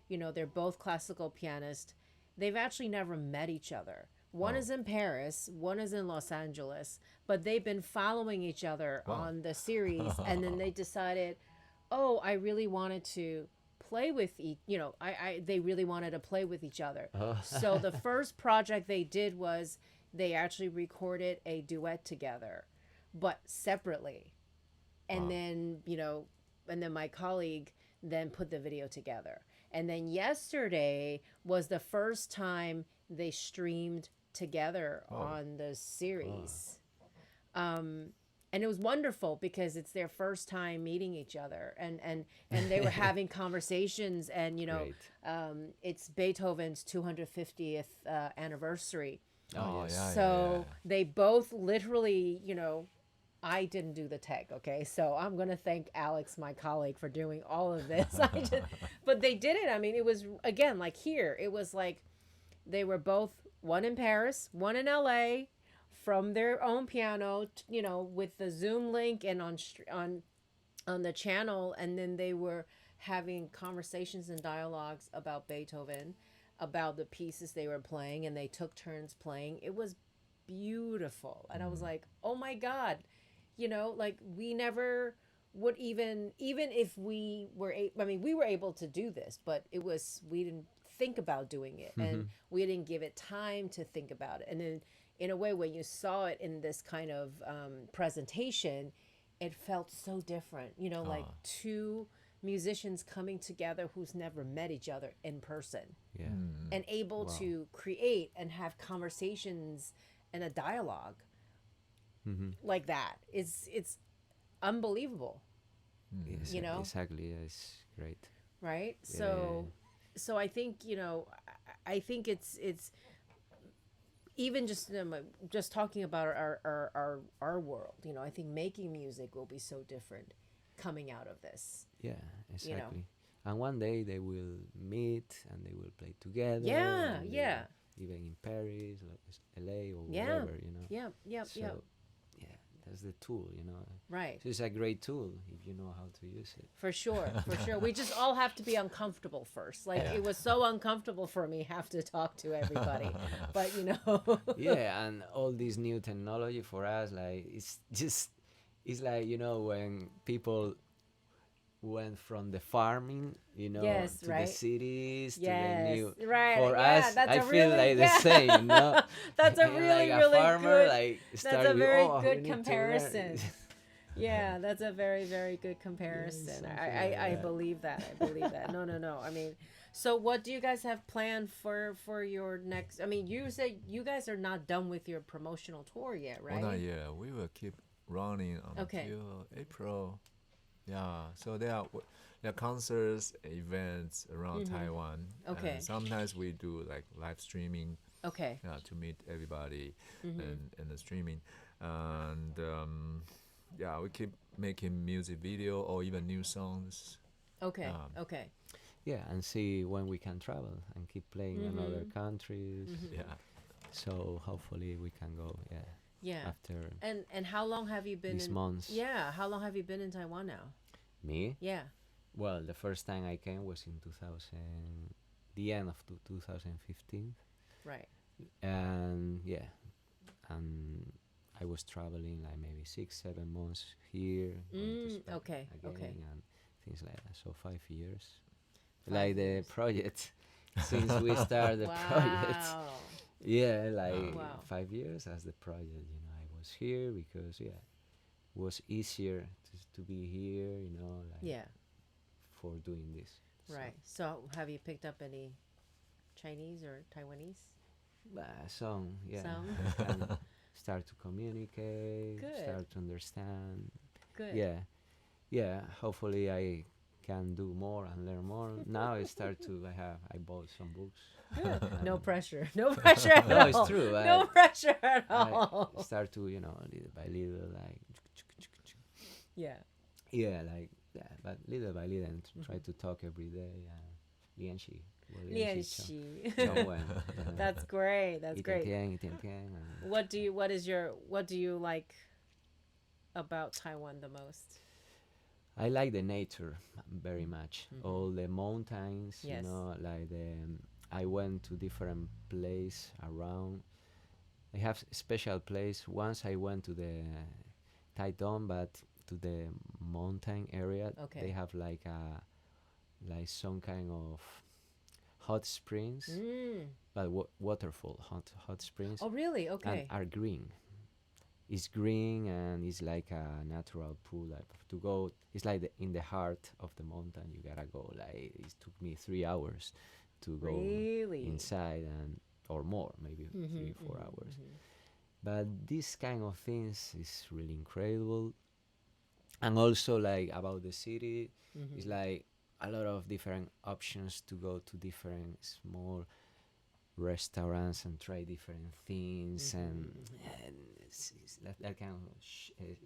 you know, they're both classical pianists. They've actually never met each other. One is in Paris, one is in Los Angeles, but they've been following each other on the series, and then they decided, oh, I really wanted to play with they really wanted to play with each other. So the first project they did was they actually recorded a duet together, but separately. And then, and then my colleague then put the video together. And then yesterday was the first time they streamed together on the series. And it was wonderful because it's their first time meeting each other, and they were having conversations, and it's Beethoven's 250th anniversary. So they both literally, I didn't do the tech, okay? So I'm going to thank Alex, my colleague, for doing all of this. But they did it. I mean, it was, again, like here, it was like they were both, one in Paris, one in LA, from their own piano, with the Zoom link and on the channel. And then they were having conversations and dialogues about Beethoven, about the pieces they were playing, and they took turns playing. It was beautiful. And I was like, oh my God. Like we never would even if we were, we were able to do this, but we didn't think about doing it, and we didn't give it time to think about it. And then in a way, when you saw it in this kind of presentation, it felt so different, like two musicians coming together who's never met each other in person, and able to create and have conversations and a dialogue. Like that. It's unbelievable. Yes, exactly. It's great. Right? Yeah. So I think, I think it's even just talking about our world, I think making music will be so different coming out of this. Yeah, exactly. And one day they will meet and they will play together. Yeah. Even in Paris, like LA or wherever, Yeah. That's the tool, Right. So it's a great tool if you know how to use it. For sure. We just all have to be uncomfortable first. Like it was so uncomfortable for me have to talk to everybody. But Yeah, and all this new technology for us, like it's like, when people went from the farming, Yes, to right? the cities, Yes, to the new. right. For Yeah, us, that's I a feel really- like yeah. the same, That's a And really, like really a farmer, good. like That's start a with, very we good need to learn." comparison. Yeah, that's a very, very good comparison. something I like that. believe that. No. I mean, so what do you guys have planned for your next? I mean, you said you guys are not done with your promotional tour yet, right? Well, not yet. We will keep running Okay. until April. Yeah, so there are concerts, events around Taiwan. Okay. And sometimes we do like live streaming. Okay. To meet everybody and the streaming. And we keep making music video or even new songs. Okay. Okay. Yeah, and see when we can travel and keep playing in other countries. Yeah. So hopefully we can go. Yeah. After And how long have you been these in? months. Yeah. How long have you been in Taiwan now? Me? Yeah. Well, the first time I came was in the end of 2015. Right. And I was traveling like maybe 6-7 months here, going to Spain Okay. again, Okay. and things like that. So 5 years, 5 like years. the project since we started the project. Wow. Yeah, like Wow. 5 years as the project. I was here because it was easier to be here. Like Yeah. for doing this. Right. So have you picked up any Chinese or Taiwanese? Some, yeah. Some? Can start to communicate, Good. start to understand. Good. Yeah. Hopefully I can do more and learn more. Now I bought some books. Good. No pressure. No pressure at No, all. it's true. No pressure at I all. start to, little by little, like, Yeah. yeah, but little by little, and try to talk every day. 练习.我练习习。中文。That's great. That's 一点 great. 点，一点点。What do you like about Taiwan the most? I like the nature very much. All the mountains, Yes. like I went to different place around. I have special place. Once I went to the Taitung, but to the mountain area. Okay. They have like some kind of hot springs, but waterfall, hot springs. Oh, really? Okay. And are green. It's green and it's like a natural pool. Like to go, it's like in the heart of the mountain. You gotta go. Like it took me 3 hours to go inside, and or more, maybe 3-4 hours. But this kind of things is really incredible. And also like about the city, it's like a lot of different options to go to different small restaurants and try different things, and it's that kind of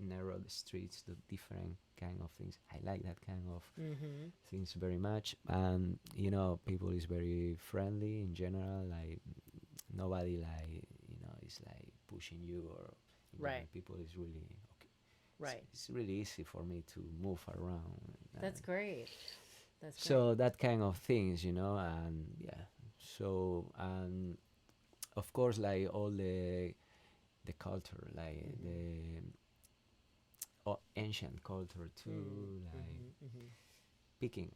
narrow the streets, the different kind of things. I like that kind of things very much. And people is very friendly in general. Like nobody is like pushing you, or right. People is really okay. Right. It's really easy for me to move around. That's great. That's great. So that kind of things, and yeah. So, and of course, like all the culture, like the ancient culture too, like picking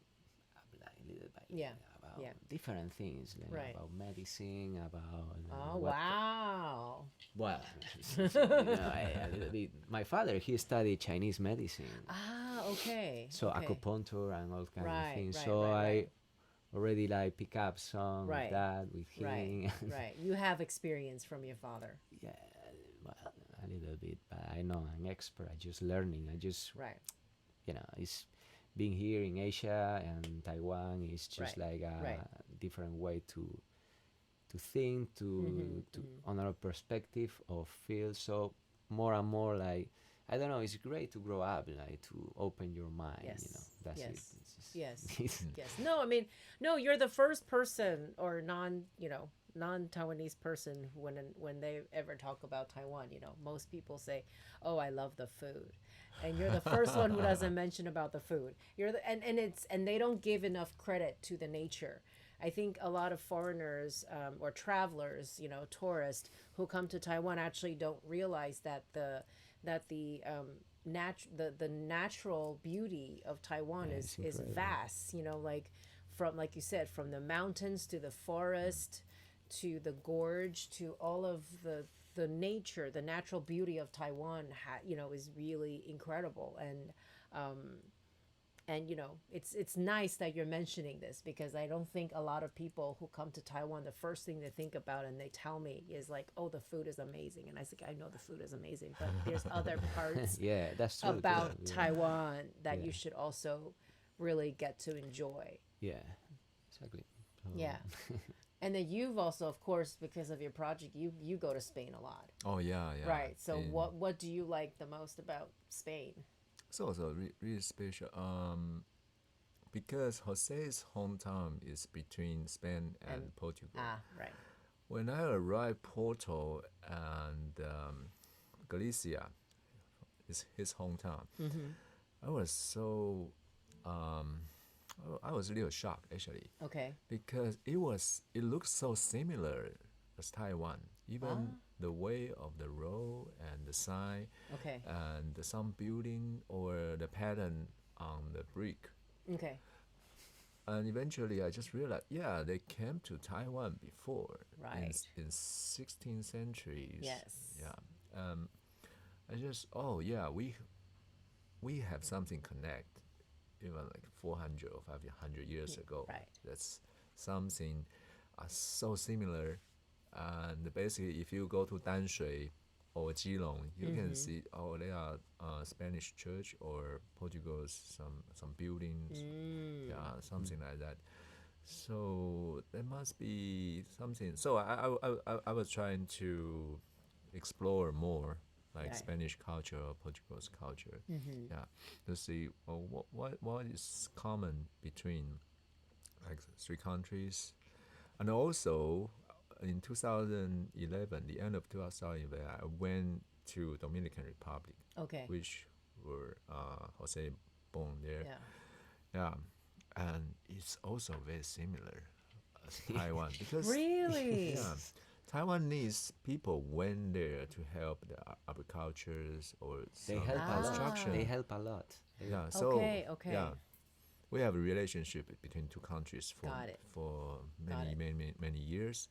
up like little by little about different things, like about medicine, about wow. Well, a little bit. My father, he studied Chinese medicine. Ah, okay. So okay. acupuncture and all kind of things. Right, so right. I already like pick up some of that with him. Right. You have experience from your father. Yeah, well, a little bit, but I know I'm expert. I just learning. I just it's being here in Asia and Taiwan is just like a different way to think, to another perspective of feel. So more and more like, I don't know, it's great to grow up, like to open your mind, that's it. Yes. No, I mean, no, you're the first person or non-Taiwanese person when they ever talk about Taiwan, most people say, oh, I love the food. And you're the first one who doesn't mention about the food. And they don't give enough credit to the nature. I think a lot of foreigners or travelers, tourists who come to Taiwan actually don't realize that the natural beauty of Taiwan is vast. Like you said, from the mountains to the forest to the gorge to all of the nature, the natural beauty of Taiwan is really incredible. And it's nice that you're mentioning this, because I don't think a lot of people who come to Taiwan, the first thing they think about and they tell me is like, oh, the food is amazing. And I say, I know the food is amazing, but there's other parts that's true, about Taiwan that you should also really get to enjoy. Yeah, exactly. Yeah. And then you've also, of course, because of your project, you go to Spain a lot. Oh, yeah. Right. So what do you like the most about Spain? So really special. Because Jose's hometown is between Spain and Portugal. Ah, right. When I arrived Porto and Galicia is his hometown, I was so I was a little shocked actually. Okay. Because it looks so similar as Taiwan. Even the way of the road and the sign, and some building or the pattern on the brick. Okay. And eventually I just realized, they came to Taiwan before, in 16th century. Yes. Yeah. I just, we have something connect, even like 400 or 500 years ago. Right. That's something so similar. And basically, if you go to Danshui or Geelong, you can see, they are Spanish church or Portugal's some buildings, something like that. So there must be something. So I was trying to explore more, like Spanish culture or Portugal's culture, to see what is common between like three countries. And also, in 2011, the end of 2011, I went to Dominican Republic, Okay. which were Jose born there. Yeah. Yeah, and it's also very similar as Taiwan because Really? yeah, Taiwan needs people went there to help the agricultures or They some help a lot. construction. They help a lot. They- Yeah, so Okay. yeah, we have a relationship between two countries Got it. for Got it. many years.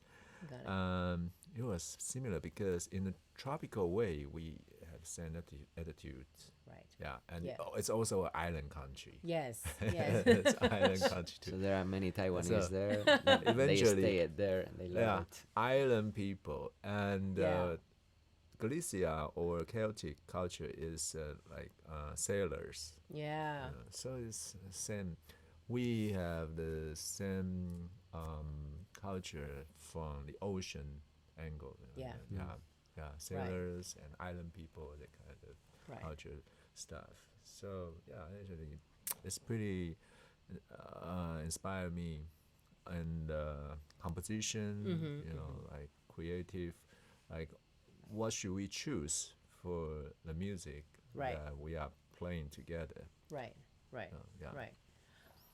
Got it. It was similar because in a tropical way we have same attitude. Right. Yeah, and Yeah. it's also an island country. Yes. Yes. It's island country So too. there are many Taiwanese So, there. They eventually- stay there and they love Yeah, it. island people and Yeah. Galicia or Celtic culture is like sailors. Yeah. So it's same. We have the same culture from the ocean angle. Yeah. Yeah. Sailors and island people, that kind of Right. culture stuff. So yeah, actually, it's pretty inspired me, and composition. Mhm, You know, like creative, like what should we choose for the music Right. that we are playing together? Right. Right. Yeah. Right.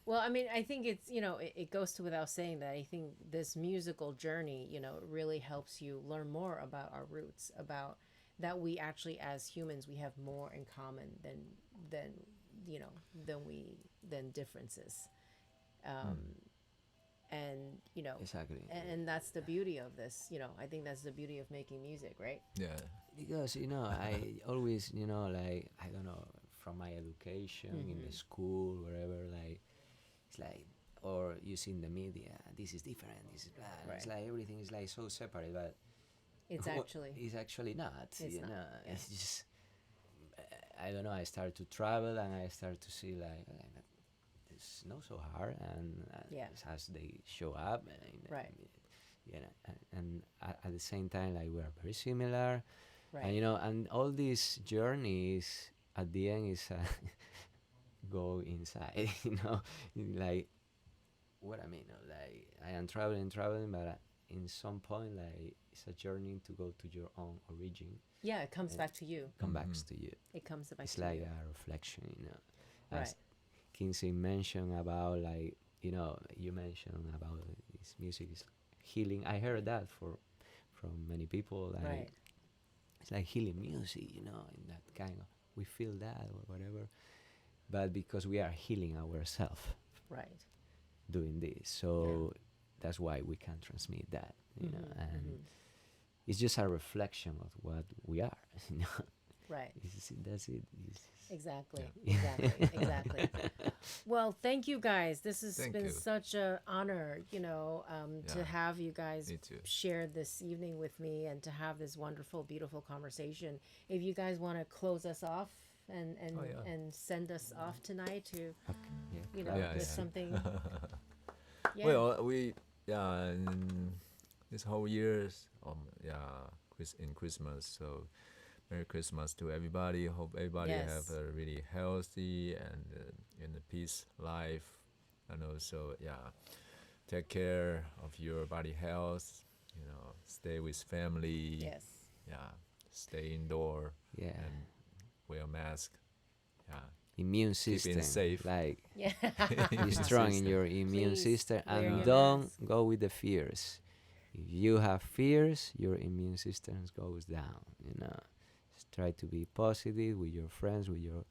Well, I mean, I think it's, it goes to without saying that I think this musical journey, really helps you learn more about our roots, about that we actually, as humans, we have more in common than differences. And, Exactly. and that's the beauty of this, I think that's the beauty of making music, right? Yeah. Because I always like I don't know, from my education in the school wherever, like it's like, or you see in the media, this is different, this is blah. It's Right. like everything is like so separate, but It's actually, it's actually not. It's not, yeah. It's just I don't know. I start to travel and I start to see like it's not so hard, and Yeah. as they show up, and, Right. and at the same time, like we are very similar. right. And and all these journeys at the end is go inside, like what I mean, like I am traveling, but in some point, like it's a journey to go to your own origin, Yeah, it comes back to you. come back to you. It comes back It's to like you. a reflection, Right. As KingSing mentioned about like you mentioned about this music is healing. I heard that from many people, like Right. it's like healing music, in that kind of, we feel that or whatever, but because we are healing ourselves Right. doing this, so that's why we can transmit that, and it's just a reflection of what we are. Right. That's it. Exactly. Yeah. Exactly. Well, thank you guys. This has Thank been you. such an honor, to Yeah. have you guys Me too. share this evening with me and to have this wonderful, beautiful conversation. If you guys want to close us off and Oh, yeah. and send us off tonight to, Yeah. Yeah, with yeah. something. Yeah. Well, in this whole years, in Christmas. So, Merry Christmas to everybody. Hope everybody Yes. have a really healthy and in a peace life, and also take care of your body health. Stay with family. Yes. Yeah, stay indoor Yeah. and wear a mask. Yeah, Immune Keeping system, safe. like Yeah. be strong in your immune Please system, wear and your don't mask. go with the fears. If you have fears, your immune system goes down. Just try to be positive with your friends, with your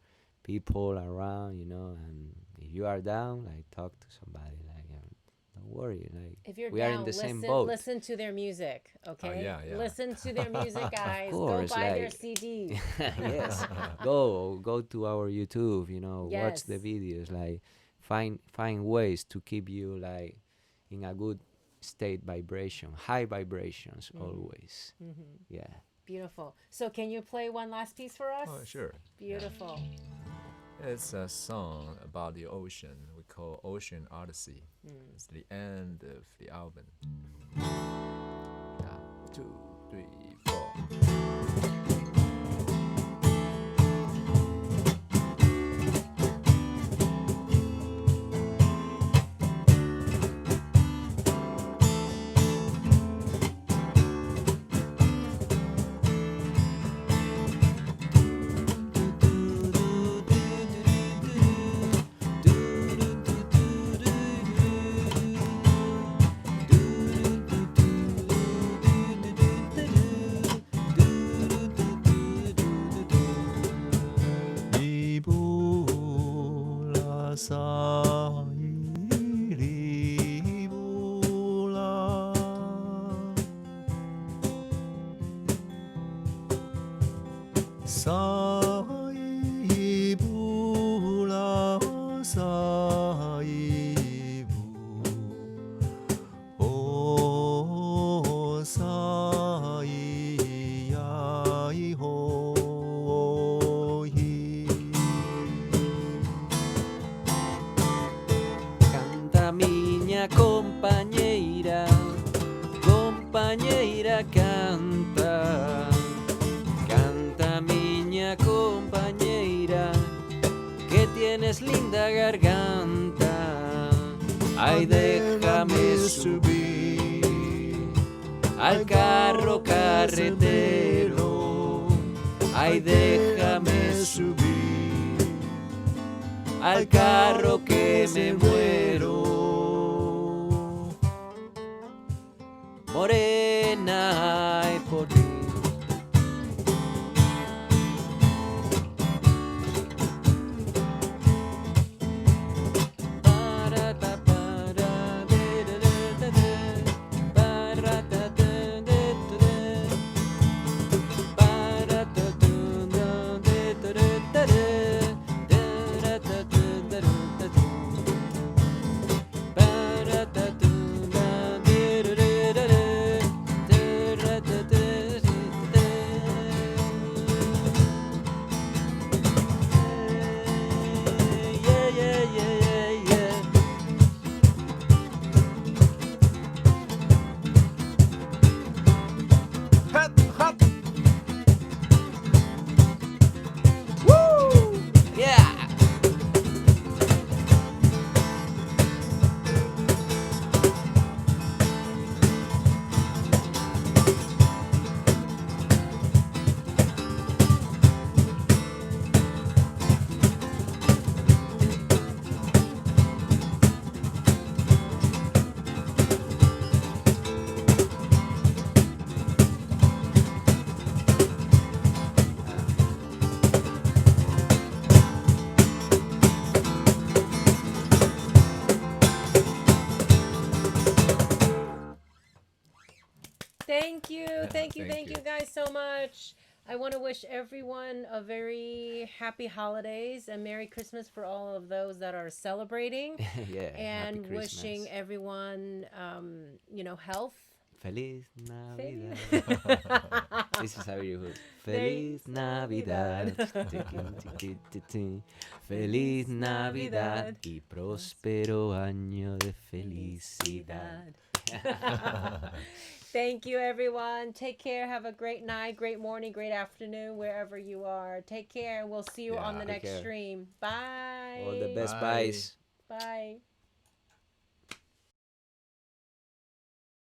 people around. And if you are down, like talk to somebody. Like don't worry. Like If you're we down, are in the listen, same boat. listen to their music, okay? yeah. Listen to their music, guys. course, Go buy their like- CD. Yes, go to our YouTube. Watch the Yes. videos. Like find ways to keep you like in a good state vibration, high vibrations always. Yeah. Beautiful. So can you play one last piece for us? Oh, sure. Beautiful. It's a song about the ocean. We call Ocean Odyssey. It's the end of the album. Yeah, 2, 3, 4. 사이브라 사이브 오 사이야이 호이 Canta minha compañeira, compañeira canta. Canta minha compañeira, que tienes linda garganta. Ay, déjame subir al carro carretero. Ay, déjame subir al carro que me muero. Morena, ay, por ti. Yeah. Thank you. Thank you. Thank Thank you you. guys so much. I want to wish everyone a very happy holidays and Merry Christmas for all of those that are celebrating. Yeah. And Happy wishing Christmas. everyone, health. Feliz Navidad. Feliz- This is how you hood. Feliz Feliz Navidad. Navidad. Feliz Navidad y próspero año de felicidad. Thank you, everyone. Take care. Have a great night, great morning, great afternoon, wherever you are. Take care, and we'll see you on the Yeah. next Take care. stream. Bye. All the best Bye. buys. Bye.